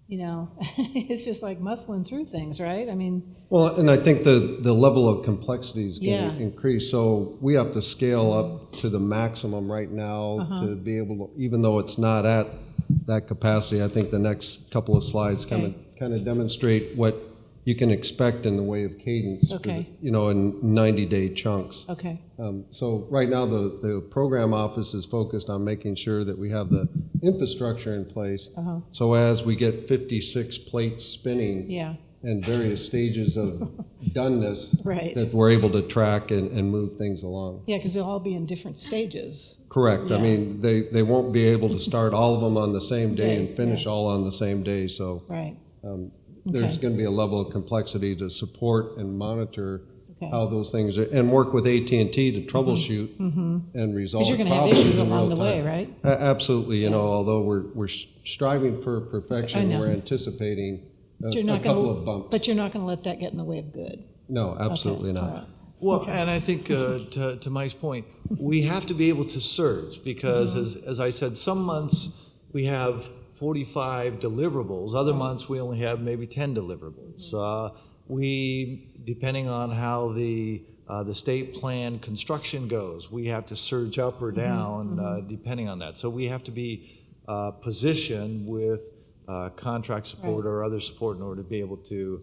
it's just like muscling through things, right? I mean. Well, and I think the level of complexity is going to increase. So we have to scale up to the maximum right now to be able to, even though it's not at that capacity. I think the next couple of slides kind of demonstrate what you can expect in the way of cadence, in 90-day chunks. Okay. So right now the program office is focused on making sure that we have the infrastructure in place. So as we get 56 plates spinning and various stages of doneness, that we're able to track and move things along. Yeah, because they'll all be in different stages. Correct. Yeah. I mean, they won't be able to start all of them on the same day and finish all on the same day. So there's going to be a level of complexity to support and monitor how those things are, and work with AT&T to troubleshoot and resolve problems. Because you're going to have issues along the way, right? Absolutely. Although we're striving for perfection, we're anticipating a couple of bumps. But you're not going to let that get in the way of good. No, absolutely not. Right. Well, and I think to Mike's point, we have to be able to surge because, as I said, some months we have 45 deliverables. Other months we only have maybe 10 deliverables. Depending on how the state plan construction goes, we have to surge up or down depending on that. So we have to be positioned with contract support or other support in order to be able to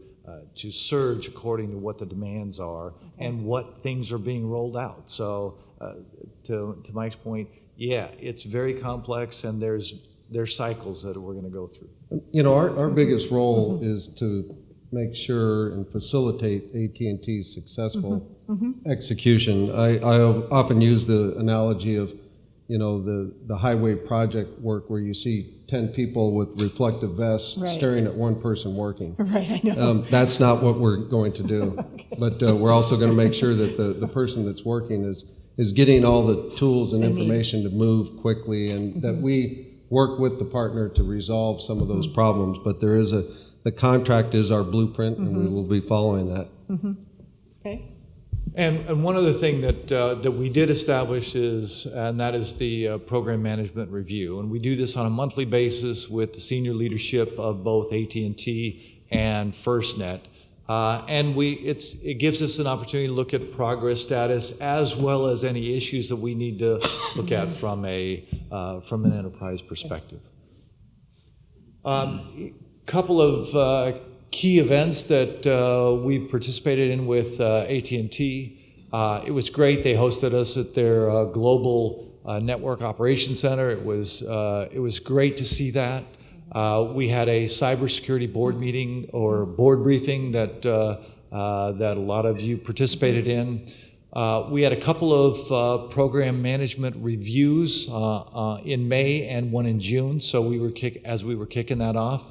surge according to what the demands are and what things are being rolled out. So to Mike's point, it's very complex, and there's cycles that we're going to go through. Our biggest role is to make sure and facilitate AT&T's successful execution. I often use the analogy of, the highway project work where you see 10 people with reflective vests staring at one person working. Right, I know. That's not what we're going to do. But we're also going to make sure that the person that's working is getting all the tools and information to move quickly, and that we work with the partner to resolve some of those problems. But the contract is our blueprint, and we will be following that. Okay. And one other thing that we did establish is the program management review, and we do this on a monthly basis with the senior leadership of both AT&T and FirstNet, and it gives us an opportunity to look at progress status as well as any issues that we need to look at from an enterprise perspective. Couple of key events that we participated in with AT&T. It was great. They hosted us at their global network operations center. It was great to see that. We had a cybersecurity board meeting or board briefing that a lot of you participated in. We had a couple of program management reviews in May and one in June. So as we were kicking that off.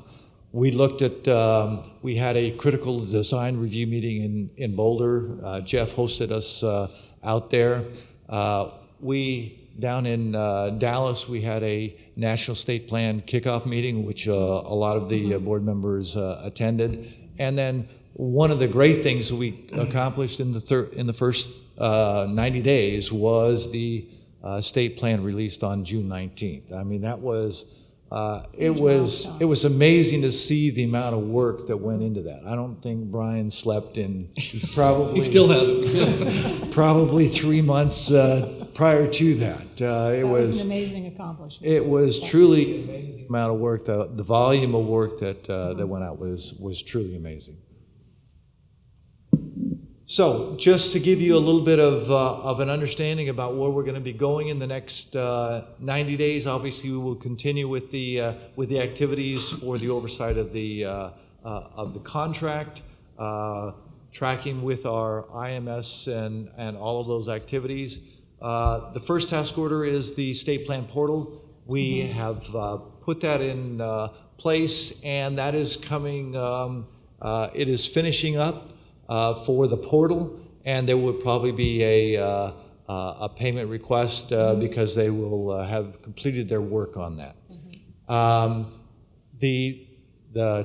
We looked at, we had a critical design review meeting in Boulder. Jeff hosted us out there. Down in Dallas, we had a National State Plan kickoff meeting, which a lot of the board members attended. And then one of the great things that we accomplished in the first 90 days was the state plan released on June 19th. I mean, that was it was amazing to see the amount of work that went into that. I don't think Brian slept in probably He still hasn't. probably 3 months prior to that. That was an amazing accomplishment. It was truly an amazing amount of work. The volume of work that went out was truly amazing. So, just to give you a little bit of an understanding about where we're going to be going in the next 90 days, obviously we will continue with the activities for the oversight of the contract, tracking with our IMS and all of those activities. The first task order is the state plan portal. We have put that in place, and that is coming. It is finishing up. For the portal, and there would probably be a payment request because they will have completed their work on that. The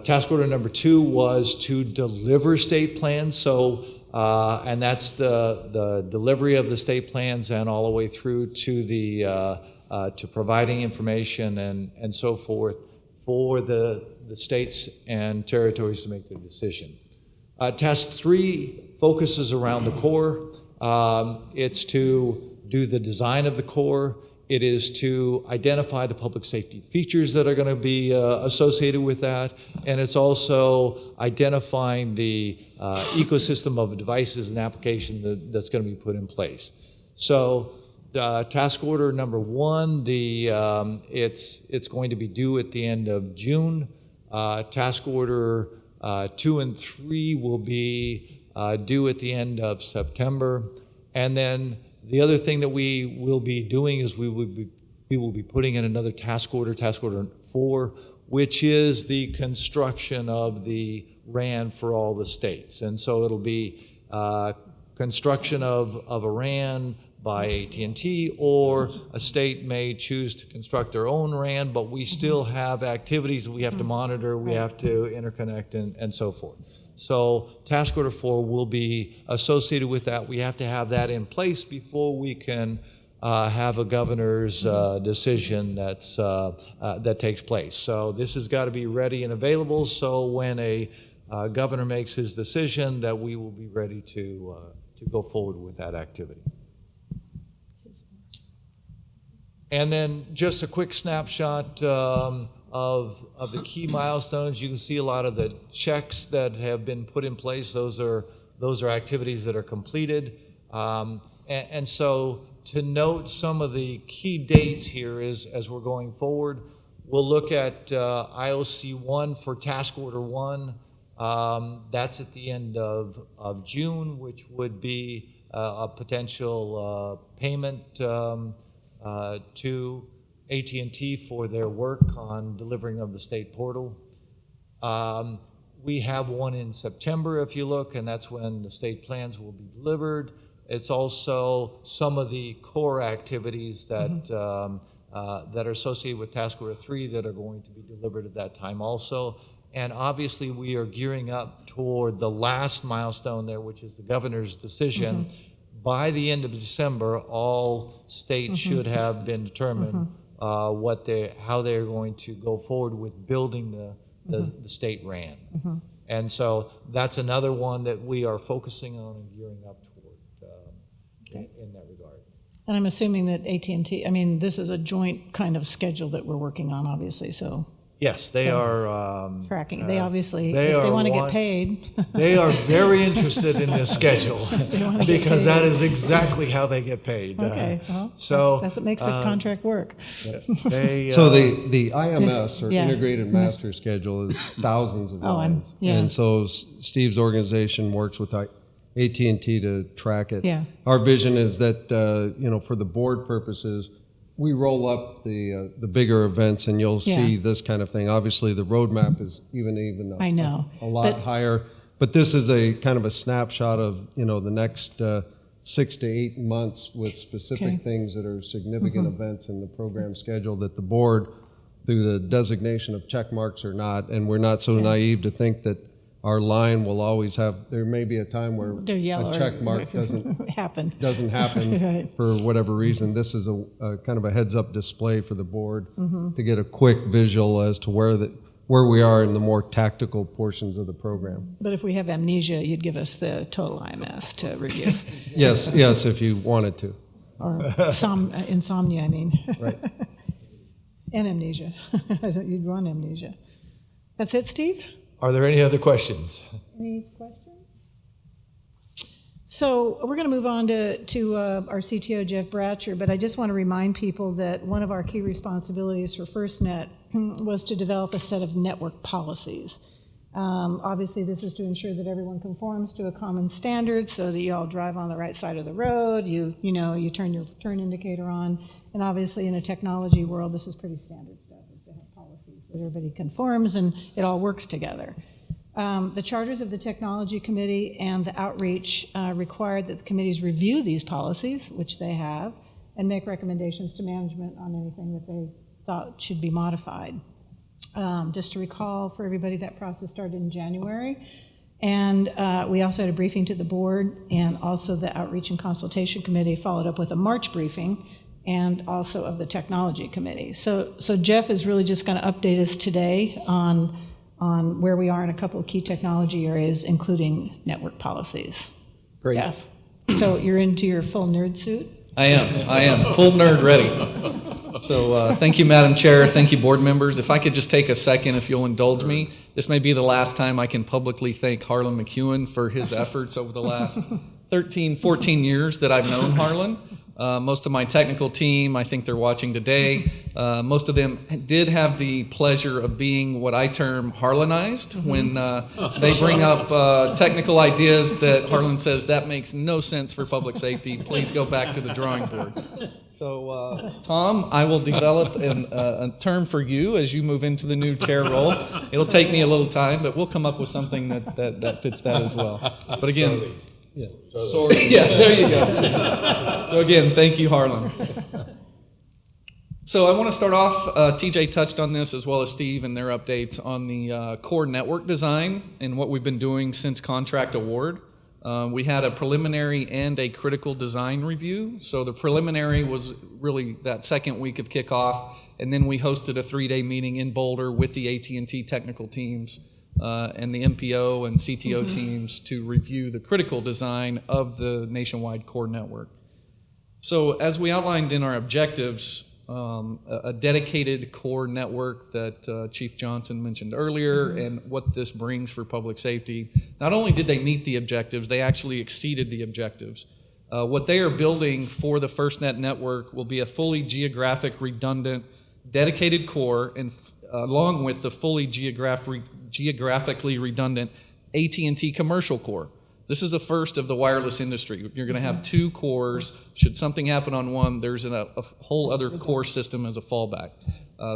task order number 2 was to deliver state plans, so and that's the delivery of the state plans and all the way through to the to providing information and so forth for the states and territories to make their decision. Task 3 focuses around the core. It's to do the design of the core. It is to identify the public safety features that are going to be associated with that. And it's also identifying the ecosystem of devices and applications that's going to be put in place. So task order number 1, it's going to be due at the end of June. Task order 2 and 3 will be due at the end of September. And then the other thing that we will be doing is we will be putting in another task order 4, which is the construction of the RAN for all the states. And so it'll be construction of a RAN by AT&T, or a state may choose to construct their own RAN, but we still have activities that we have to monitor, we have to interconnect, and so forth. So task order 4 will be associated with that. We have to have that in place before we can have a governor's decision that takes place. So this has got to be ready and available, so when a governor makes his decision, that we will be ready to go forward with that activity. And then just a quick snapshot of the key milestones. You can see a lot of the checks that have been put in place. Those are activities that are completed. And so to note some of the key dates here is, as we're going forward, we'll look at IOC 1 for task order 1. That's at the end of June, which would be a potential payment to AT&T for their work on delivering of the state portal. We have one in September, if you look, and that's when the state plans will be delivered. It's also some of the core activities that that are associated with task order 3 that are going to be delivered at that time also. And obviously, we are gearing up toward the last milestone there, which is the governor's decision. By the end of December, all states should have been determined how they're going to go forward with building the state RAN. And so that's another one that we are focusing on and gearing up toward in that regard. And I'm assuming that AT&T, I mean, this is a joint kind of schedule that we're working on, obviously, so. Yes, they are tracking. They obviously, if they want to get paid. They are very interested in this schedule because that is exactly how they get paid. Okay, well, so that's what makes the contract work. So the IMS, or Integrated Master Schedule, is thousands of lines. And so Steve's organization works with AT&T to track it. Yeah. Our vision is that, for the board purposes, we roll up the bigger events, and you'll see this kind of thing. Obviously, the roadmap is even I know, a lot higher. But this is a kind of a snapshot of the next 6 to 8 months with specific things that are significant events in the program schedule that the board, through the designation of check marks or not, and we're not so naive to think that our line will always have. There may be a time where a check mark doesn't happen Right. for whatever reason. This is a kind of a heads-up display for the board to get a quick visual as to where we are in the more tactical portions of the program. But if we have amnesia, you'd give us the total IMS to review. Yes, if you wanted to. Or insomnia, I mean. Right. And amnesia. You'd run amnesia. That's it, Steve? Are there any other questions? Any questions? So we're going to move on to our CTO, Jeff Bratcher, but I just want to remind people that one of our key responsibilities for FirstNet was to develop a set of network policies. Obviously, this is to ensure that everyone conforms to a common standard so that you all drive on the right side of the road, you turn your turn indicator on, and obviously in a technology world, this is pretty standard stuff, is to have policies so everybody conforms and it all works together. The charters of the Technology Committee and the outreach required that the committees review these policies, which they have, and make recommendations to management on anything that they thought should be modified. Just to recall for everybody, that process started in January. And we also had a briefing to the board, and also the Outreach and Consultation Committee followed up with a March briefing, and also of the Technology Committee. So Jeff is really just going to update us today on where we are in a couple of key technology areas, including network policies. Great. Jeff, so you're into your full nerd suit? I am. Full nerd ready. So thank you, Madam Chair. Thank you, board members. If I could just take a second, if you'll indulge me. This may be the last time I can publicly thank Harlan McEwen for his efforts over the last 13, 14 years that I've known Harlan. Most of my technical team, I think they're watching today, most of them did have the pleasure of being what I term Harlanized when they bring up technical ideas that Harlan says that makes no sense for public safety. Please go back to the drawing board. So, Tom, I will develop a term for you as you move into the new chair role. It'll take me a little time, but we'll come up with something that fits that as well. But again, yeah, there you go. So again, thank you, Harlan. So I want to start off, TJ touched on this as well as Steve and their updates on the core network design and what we've been doing since contract award. We had a preliminary and a critical design review. So the preliminary was really that second week of kickoff, and then we hosted a 3-day meeting in Boulder with the AT&T technical teams and the MPO and CTO teams to review the critical design of the nationwide core network. So as we outlined in our objectives, a dedicated core network that Chief Johnson mentioned earlier and what this brings for public safety. Not only did they meet the objectives, they actually exceeded the objectives. What they are building for the FirstNet network will be a fully geographic redundant dedicated core, and along with the fully geographically redundant AT&T commercial core. This is a first of the wireless industry. You're going to have 2 cores. Should something happen on one, there's a whole other core system as a fallback.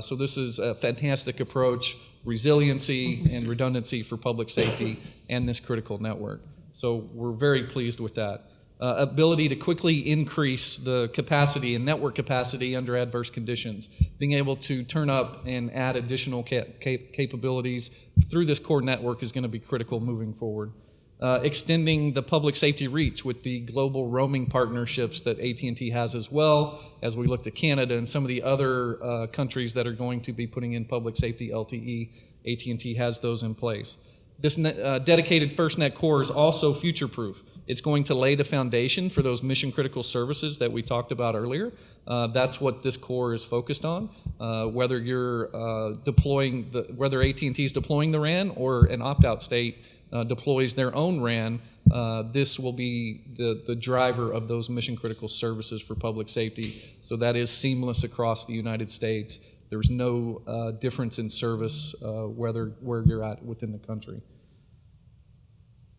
So this is a fantastic approach, resiliency and redundancy for public safety and this critical network. So we're very pleased with that. Ability to quickly increase the capacity and network capacity under adverse conditions. Being able to turn up and add additional capabilities through this core network is going to be critical moving forward. Extending the public safety reach with the global roaming partnerships that AT&T has, as well as we look to Canada and some of the other countries that are going to be putting in public safety LTE. AT&T has those in place. This dedicated FirstNet core is also future-proof. It's going to lay the foundation for those mission-critical services that we talked about earlier. That's what this core is focused on. Whether you're whether AT&T is deploying the RAN or an opt-out state deploys their own RAN, this will be the driver of those mission-critical services for public safety. So that is seamless across the United States. There's no difference in service where you're at within the country.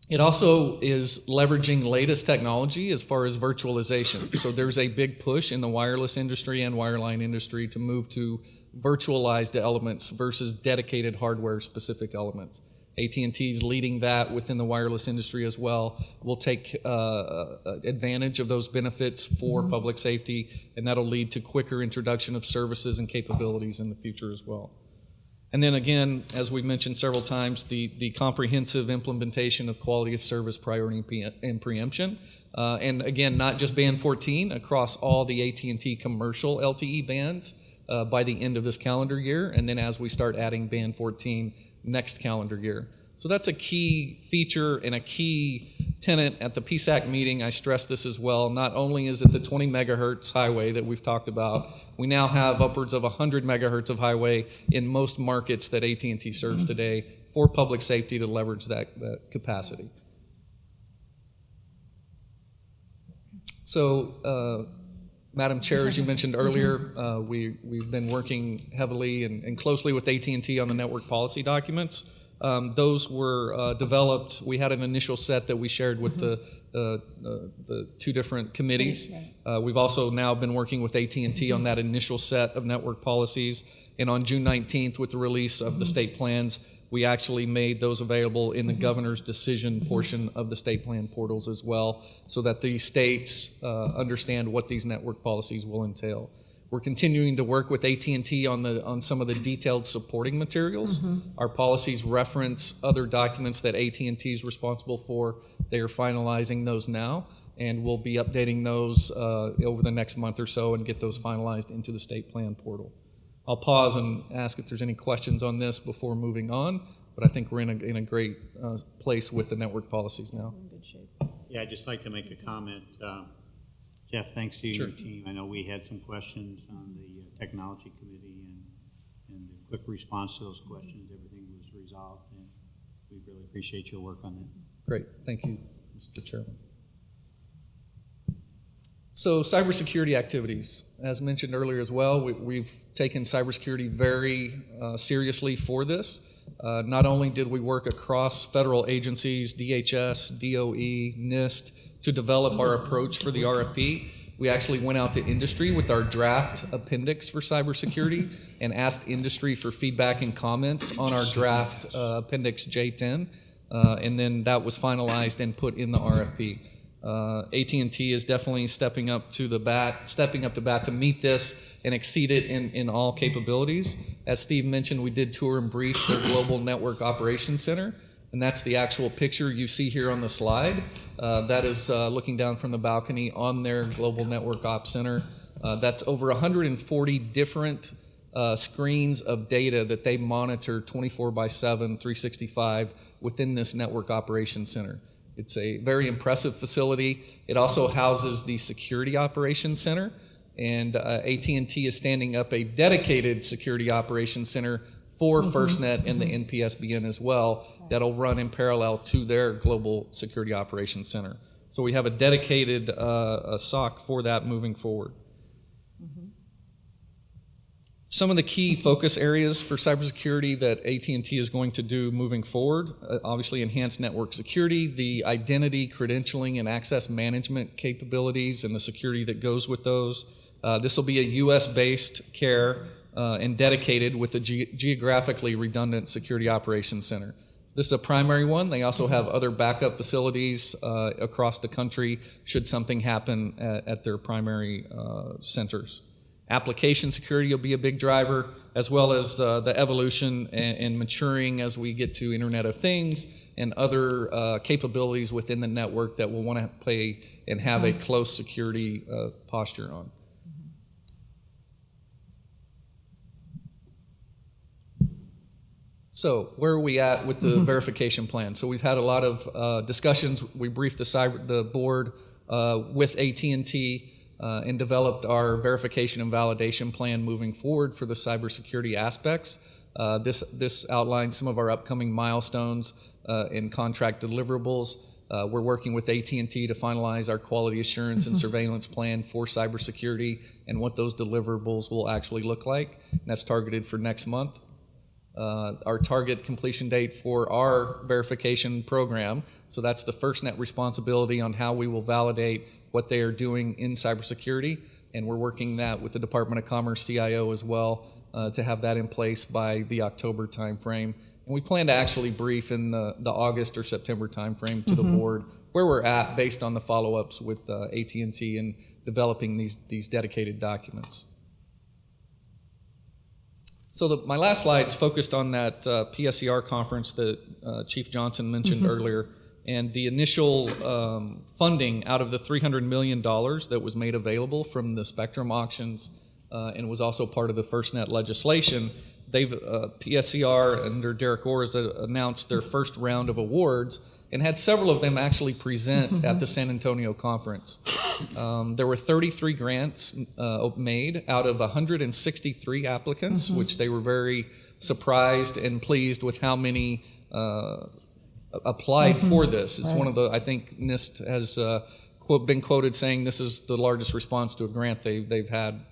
It also is leveraging latest technology as far as virtualization. So there's a big push in the wireless industry and wireline industry to move to virtualized elements versus dedicated hardware-specific elements. AT&T is leading that within the wireless industry as well. We'll take advantage of those benefits for public safety, and that'll lead to quicker introduction of services and capabilities in the future as well. And then again, as we've mentioned several times, the comprehensive implementation of quality of service, priority, and preemption. And again, not just band 14, across all the AT&T commercial LTE bands by the end of this calendar year, and then as we start adding band 14 next calendar year. So that's a key feature and a key tenet at the PSAC meeting. I stressed this as well. Not only is it the 20 megahertz highway that we've talked about, we now have upwards of 100 megahertz of highway in most markets that AT&T serves today for public safety to leverage that capacity. So, Madam Chair, as you mentioned earlier, we've been working heavily and closely with AT&T on the network policy documents. Those were developed. We had an initial set that we shared with the two different committees. We've also now been working with AT&T on that initial set of network policies. And on June 19th, with the release of the state plans, we actually made those available in the governor's decision portion of the state plan portals as well, so that the states understand what these network policies will entail. We're continuing to work with AT&T on some of the detailed supporting materials. Our policies reference other documents that AT&T is responsible for. They are finalizing those now, and we'll be updating those over the next month or so and get those finalized into the state plan portal. I'll pause and ask if there's any questions on this before moving on, but I think we're in a great place with the network policies now. In good shape. Yeah, I'd just like to make a comment. Jeff, thanks to you and your team. I know we had some questions on the technology committee, and the quick response to those questions, everything was resolved, and we really appreciate your work on that. Great, thank you, Mr. Chairman. So cybersecurity activities, as mentioned earlier as well, we've taken cybersecurity very seriously for this. Not only did we work across federal agencies, DHS, DOE, NIST, to develop our approach for the RFP, we actually went out to industry with our draft appendix for cybersecurity and asked industry for feedback and comments on our draft appendix J10, and then that was finalized and put in the RFP. AT&T is definitely stepping up to bat to meet this and exceed it in all capabilities. As Steve mentioned, we did tour and brief their Global Network Operations Center, and that's the actual picture you see here on the slide. That is looking down from the balcony on their Global Network Ops Center. That's over 140 different screens of data that they monitor 24/7, 365 within this Network Operations Center. It's a very impressive facility. It also houses the Security Operations Center, and AT&T is standing up a dedicated Security Operations Center for FirstNet and the NPSBN as well that'll run in parallel to their Global Security Operations Center. So we have a dedicated SOC for that moving forward. Some of the key focus areas for cybersecurity that AT&T is going to do moving forward, obviously enhanced network security, the identity, credentialing, and access management capabilities and the security that goes with those. This will be a US-based care and dedicated with a geographically redundant Security Operations Center. This is a primary one. They also have other backup facilities across the country should something happen at their primary centers. Application security will be a big driver, as well as the evolution and maturing as we get to Internet of Things and other capabilities within the network that we'll want to play and have a close security posture on. So where are we at with the verification plan? So we've had a lot of discussions. We briefed the board with AT&T and developed our verification and validation plan moving forward for the cybersecurity aspects. This outlines some of our upcoming milestones and contract deliverables. We're working with AT&T to finalize our quality assurance and surveillance plan for cybersecurity and what those deliverables will actually look like. And that's targeted for next month. our target completion date for our verification program. So that's the FirstNet responsibility on how we will validate what they are doing in cybersecurity. And we're working that with the Department of Commerce CIO as well to have that in place by the October timeframe. And we plan to actually brief in the August or September timeframe to the board where we're at based on the follow-ups with AT&T and developing these dedicated documents. So my last slide's focused on that PSCR conference that Chief Johnson mentioned earlier, and the initial funding out of the $300 million that was made available from the spectrum auctions and was also part of the FirstNet legislation. They've PSCR under Derek Orr has announced their first round of awards and had several of them actually present at the San Antonio conference. There were 33 grants made out of 163 applicants, which they were very surprised and pleased with how many applied for this. It's one of the, I think NIST has been quoted saying this is the largest response to a grant they've had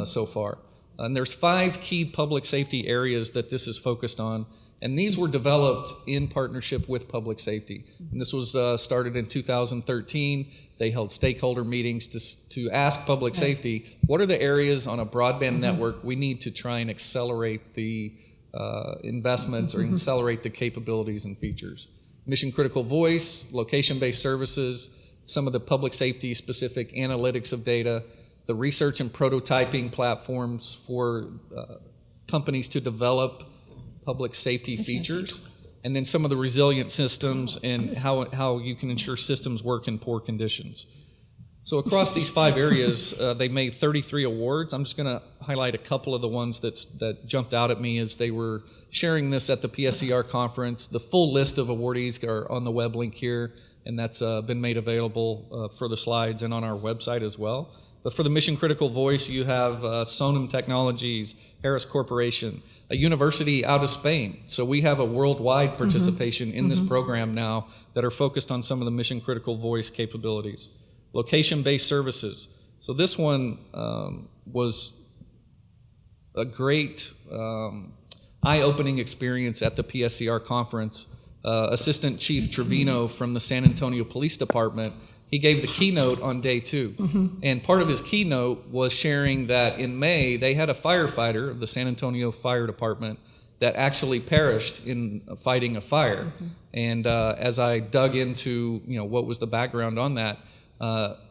so far. And there's 5 key public safety areas that this is focused on, and these were developed in partnership with public safety. And this was started in 2013. They held stakeholder meetings to ask public safety, what are the areas on a broadband network we need to try and accelerate the investments or accelerate the capabilities and features. Mission critical voice, location-based services, some of the public safety specific analytics of data, the research and prototyping platforms for companies to develop public safety features, and then some of the resilient systems and how you can ensure systems work in poor conditions. So across these 5 areas, they made 33 awards. I'm just going to highlight a couple of the ones that jumped out at me as they were sharing this at the PSCR conference. The full list of awardees are on the web link here, and that's been made available for the slides and on our website as well. But for the mission critical voice, you have Sonum Technologies, Harris Corporation, a university out of Spain. So we have a worldwide participation in this program now that are focused on some of the mission critical voice capabilities. Location-based services. So this one was a great eye-opening experience at the PSCR conference. Assistant Chief Trevino from the San Antonio Police Department, he gave the keynote on day 2. And part of his keynote was sharing that in May, they had a firefighter of the San Antonio Fire Department that actually perished in fighting a fire. And as I dug into what was the background on that,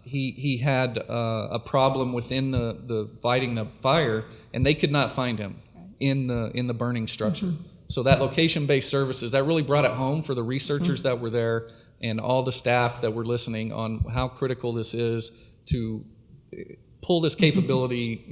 he had a problem within the fighting the fire, and they could not find him in the burning structure. So that location-based services, that really brought it home for the researchers that were there and all the staff that were listening on how critical this is to pull this capability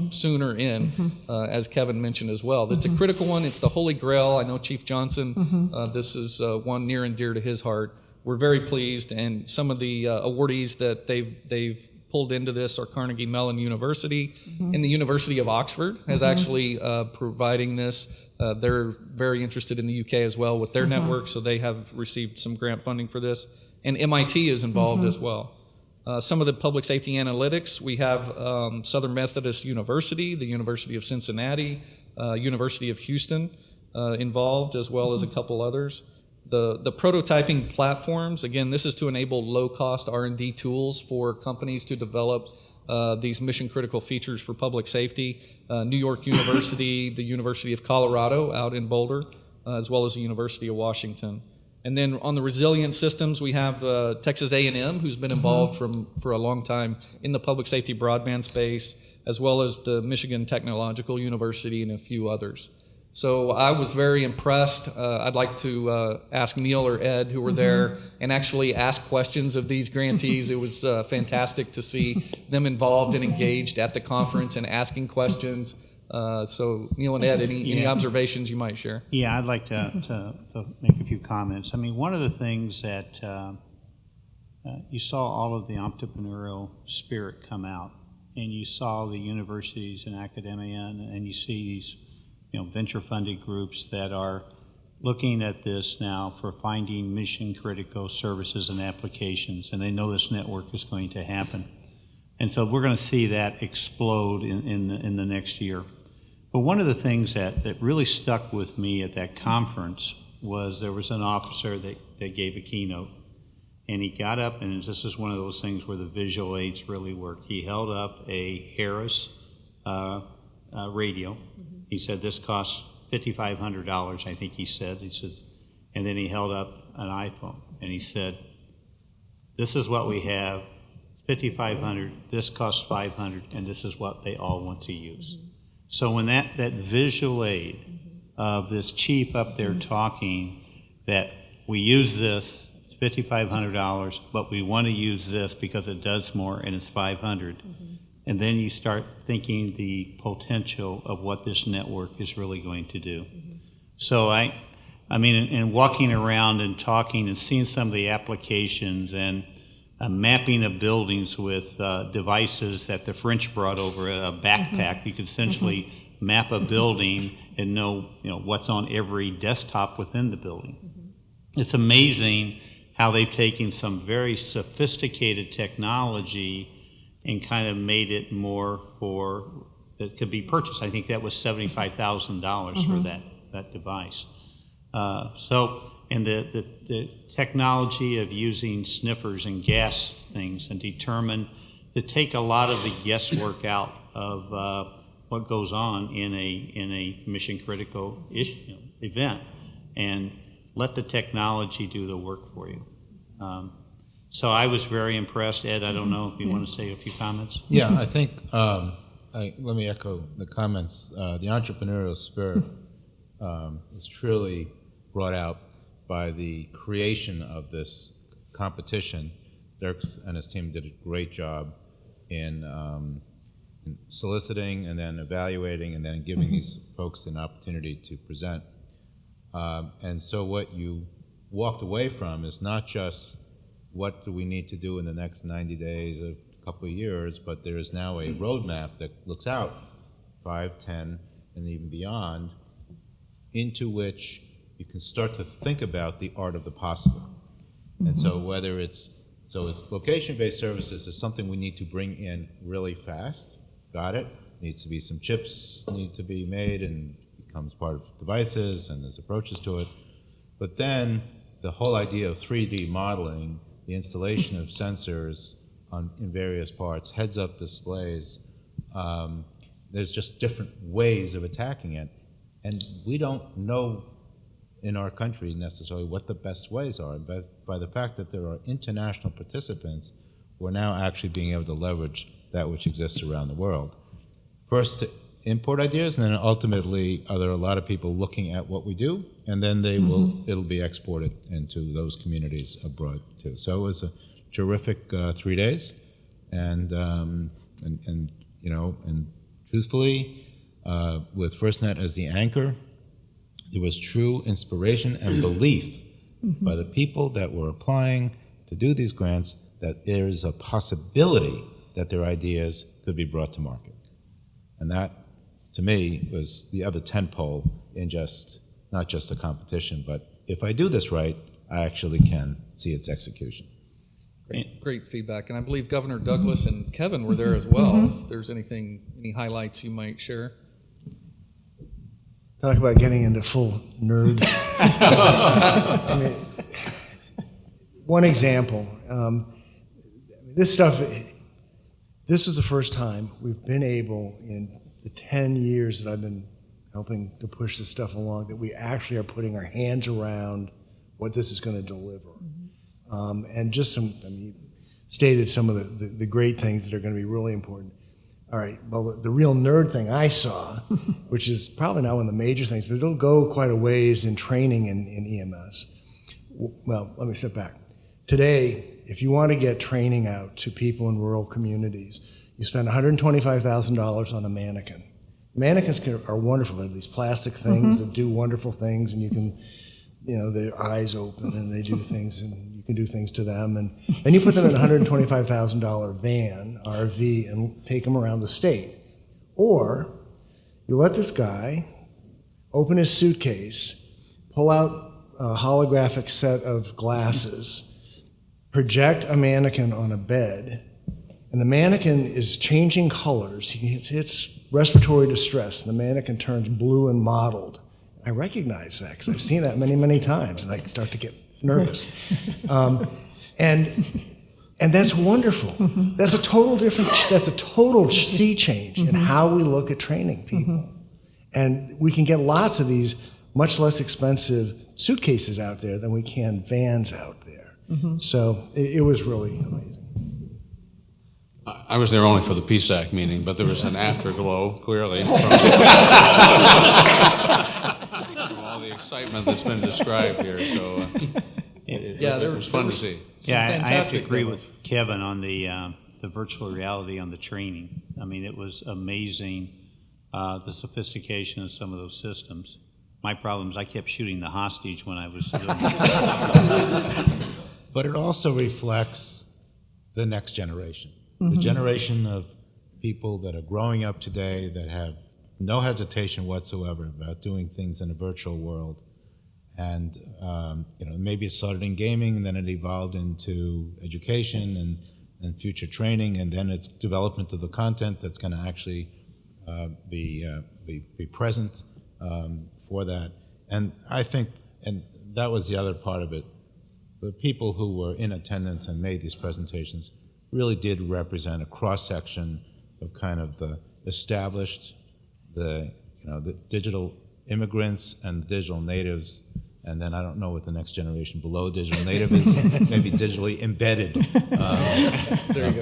sooner in, as Kevin mentioned as well. It's a critical one. It's the Holy Grail. I know Chief Johnson, this is one near and dear to his heart. We're very pleased, and some of the awardees that they've pulled into this are Carnegie Mellon University, and the University of Oxford has actually providing this. They're very interested in the UK as well with their network, so they have received some grant funding for this. And MIT is involved as well. Some of the public safety analytics, we have Southern Methodist University, the University of Cincinnati, University of Houston involved, as well as a couple others. The prototyping platforms, again, this is to enable low-cost R&D tools for companies to develop these mission-critical features for public safety. New York University, the University of Colorado out in Boulder, as well as the University of Washington. And then on the resilient systems, we have Texas A&M, who's been involved for a long time in the public safety broadband space, as well as the Michigan Technological University and a few others. So I was very impressed. I'd like to ask Neil or Ed, who were there, and actually ask questions of these grantees. It was fantastic to see them involved and engaged at the conference and asking questions. So Neil and Ed, any observations you might share? Yeah, I'd like to make a few comments. I mean, one of the things that you saw all of the entrepreneurial spirit come out, and you saw the universities and academia, and you see these venture-funded groups that are looking at this now for finding mission-critical services and applications, and they know this network is going to happen. And so we're going to see that explode in the next year. But one of the things that really stuck with me at that conference was there was an officer that gave a keynote, and he got up, and this is one of those things where the visual aids really work. He held up a Harris radio. He said, this costs $5,500, I think he said. He says, and then he held up an iPhone, and he said, this is what we have, $5,500, this costs $500, and this is what they all want to use. So when that visual aid of this chief up there talking that we use this, it's $5,500, but we want to use this because it does more and it's $500. And then you start thinking the potential of what this network is really going to do. So I mean, in walking around and talking and seeing some of the applications and mapping of buildings with devices that the French brought over, a backpack, you could essentially map a building and know what's on every desktop within the building. It's amazing how they've taken some very sophisticated technology and kind of made it more for that could be purchased. I think that was $75,000 for that device. And the technology of using sniffers and gas things and to take a lot of the guesswork out of what goes on in a mission critical event and let the technology do the work for you. So I was very impressed. Ed, I don't know if you want to say a few comments. Yeah, I think, let me echo the comments. The entrepreneurial spirit is truly brought out by the creation of this competition. Dirk and his team did a great job in soliciting and then evaluating and then giving these folks an opportunity to present. And so what you walked away from is not just what do we need to do in the next 90 days, a couple of years, but there is now a roadmap that looks out 5, 10, and even beyond, into which you can start to think about the art of the possible. And so whether it's location-based services is something we need to bring in really fast. Got it. Needs to be some chips need to be made and becomes part of devices and there's approaches to it. But then the whole idea of 3D modeling, the installation of sensors in various parts, heads-up displays, there's just different ways of attacking it. And we don't know in our country necessarily what the best ways are, but by the fact that there are international participants, we're now actually being able to leverage that which exists around the world. First to import ideas, and then ultimately there are a lot of people looking at what we do, and then it'll be exported into those communities abroad too. So it was a terrific 3 days, and truthfully, with FirstNet as the anchor, there was true inspiration and belief by the people that were applying to do these grants that there is a possibility that their ideas could be brought to market. And that, to me, was the other tentpole in not just the competition, but if I do this right, I actually can see its execution. Great feedback. And I believe Governor Douglas and Kevin were there as well. If there's any highlights you might share. Talk about getting into full nerd. I mean, one example, this was the first time we've been able in the 10 years that I've been helping to push this stuff along that we actually are putting our hands around what this is going to deliver. And just you stated some of the great things that are going to be really important. All right, well, the real nerd thing I saw, which is probably not one of the major things, but it'll go quite a ways in training in EMS. Well, let me step back. Today, if you want to get training out to people in rural communities, you spend $125,000 on a mannequin. Mannequins are wonderful. They're these plastic things that do wonderful things, and you can, their eyes open and they do things, and you can do things to them. And then you put them in a $125,000 van, RV, and take them around the state. Or you let this guy open his suitcase, pull out a holographic set of glasses, project a mannequin on a bed, and the mannequin is changing colors. He hits respiratory distress, and the mannequin turns blue and mottled. I recognize that because I've seen that many, many times, and I start to get nervous. And that's wonderful. That's a total sea change in how we look at training people. And we can get lots of these much less expensive suitcases out there than we can vans out there. So it was really amazing. I was there only for the PSAC meeting, but there was an afterglow, clearly, from all the excitement that's been described here, so it was fun to see. Yeah, I have to agree with Kevin on the virtual reality on the training. I mean, it was amazing, the sophistication of some of those systems. My problem is I kept shooting the hostage when I was doing it. But it also reflects the next generation. The generation of people that are growing up today that have no hesitation whatsoever about doing things in a virtual world. And maybe it started in gaming, and then it evolved into education and future training, and then it's development of the content that's going to actually be present for that. And I think, and that was the other part of it, the people who were in attendance and made these presentations really did represent a cross-section of kind of the established, the digital immigrants and the digital natives, and then I don't know what the next generation below digital native is, maybe digitally embedded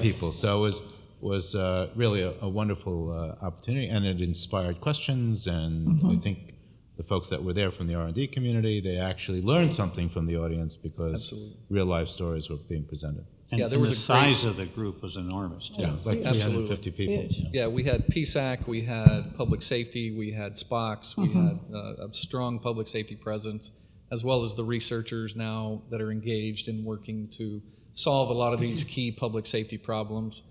people. So it was really a wonderful opportunity, and it inspired questions, and I think the folks that were there from the R&D community, they actually learned something from the audience because real life stories were being presented. And, there was the size of the group was enormous. Yeah, like 350 people. Yeah, we had PSAC, we had public safety, we had SPOCs, we had a strong public safety presence, as well as the researchers now that are engaged in working to solve a lot of these key public safety problems.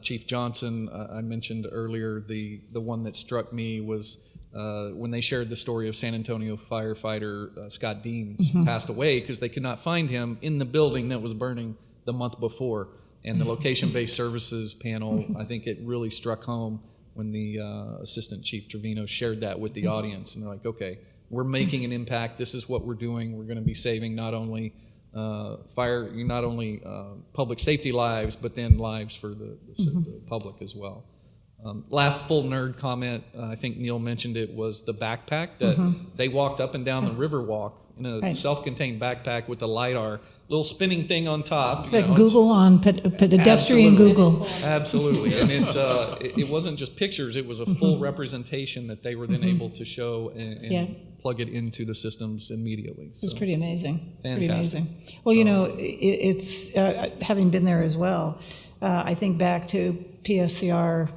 Chief Johnson, I mentioned earlier, the one that struck me was when they shared the story of San Antonio firefighter Scott Deems passed away because they could not find him in the building that was burning the month before. And the location-based services panel, I think it really struck home when the Assistant Chief Trevino shared that with the audience. And they're like, okay, we're making an impact. This is what we're doing. We're going to be saving not only public safety lives, but then lives for the public as well. Last full nerd comment, I think Neil mentioned it, was the backpack that they walked up and down the Riverwalk in a self-contained backpack with a LiDAR, little spinning thing on top. Like Google on pedestrian Google. Absolutely, and it wasn't just pictures; it was a full representation that they were then able to show and plug it into the systems immediately. So, it's pretty amazing. Fantastic. Pretty amazing. Well, it's having been there as well. I think back to PSCR,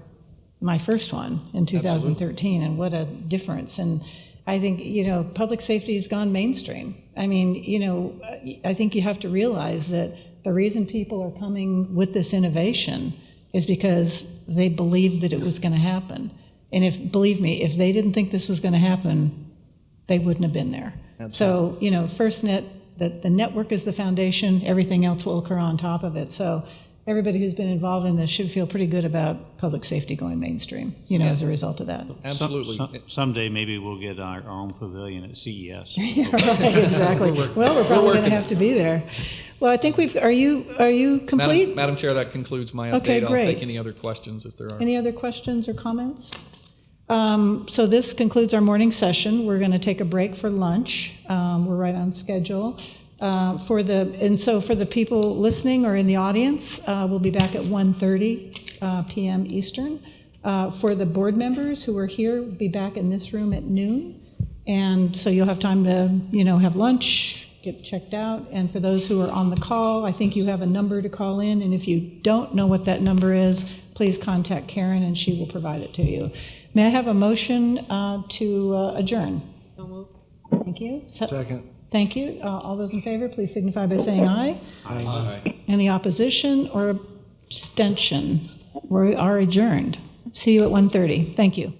my first one in 2013, and what a difference. And I think, public safety has gone mainstream. I mean, I think you have to realize that the reason people are coming with this innovation is because they believed that it was going to happen. And believe me, if they didn't think this was going to happen, they wouldn't have been there. Absolutely. So, FirstNet, the network is the foundation, everything else will occur on top of it. So everybody who's been involved in this should feel pretty good about public safety going mainstream, as a result of that. Absolutely. Someday maybe we'll get our own pavilion at CES. Yeah, right, exactly. Well, we're probably going to have to be there. Well, I think are you complete? Madam Chair, that concludes my update. Okay, great. I'll take any other questions if there are. Any other questions or comments? So this concludes our morning session. We're going to take a break for lunch. We're right on schedule. For the people listening or in the audience, we'll be back at 1:30 p.m. Eastern. For the board members who are here, we'll be back in this room at noon. And so you'll have time to, have lunch, get checked out. And for those who are on the call, I think you have a number to call in. And if you don't know what that number is, please contact Karen and she will provide it to you. May I have a motion to adjourn? So moved. Thank you. Second. Thank you. All those in favor, please signify by saying aye. Aye. Any opposition or abstention? We are adjourned. See you at 1:30. Thank you.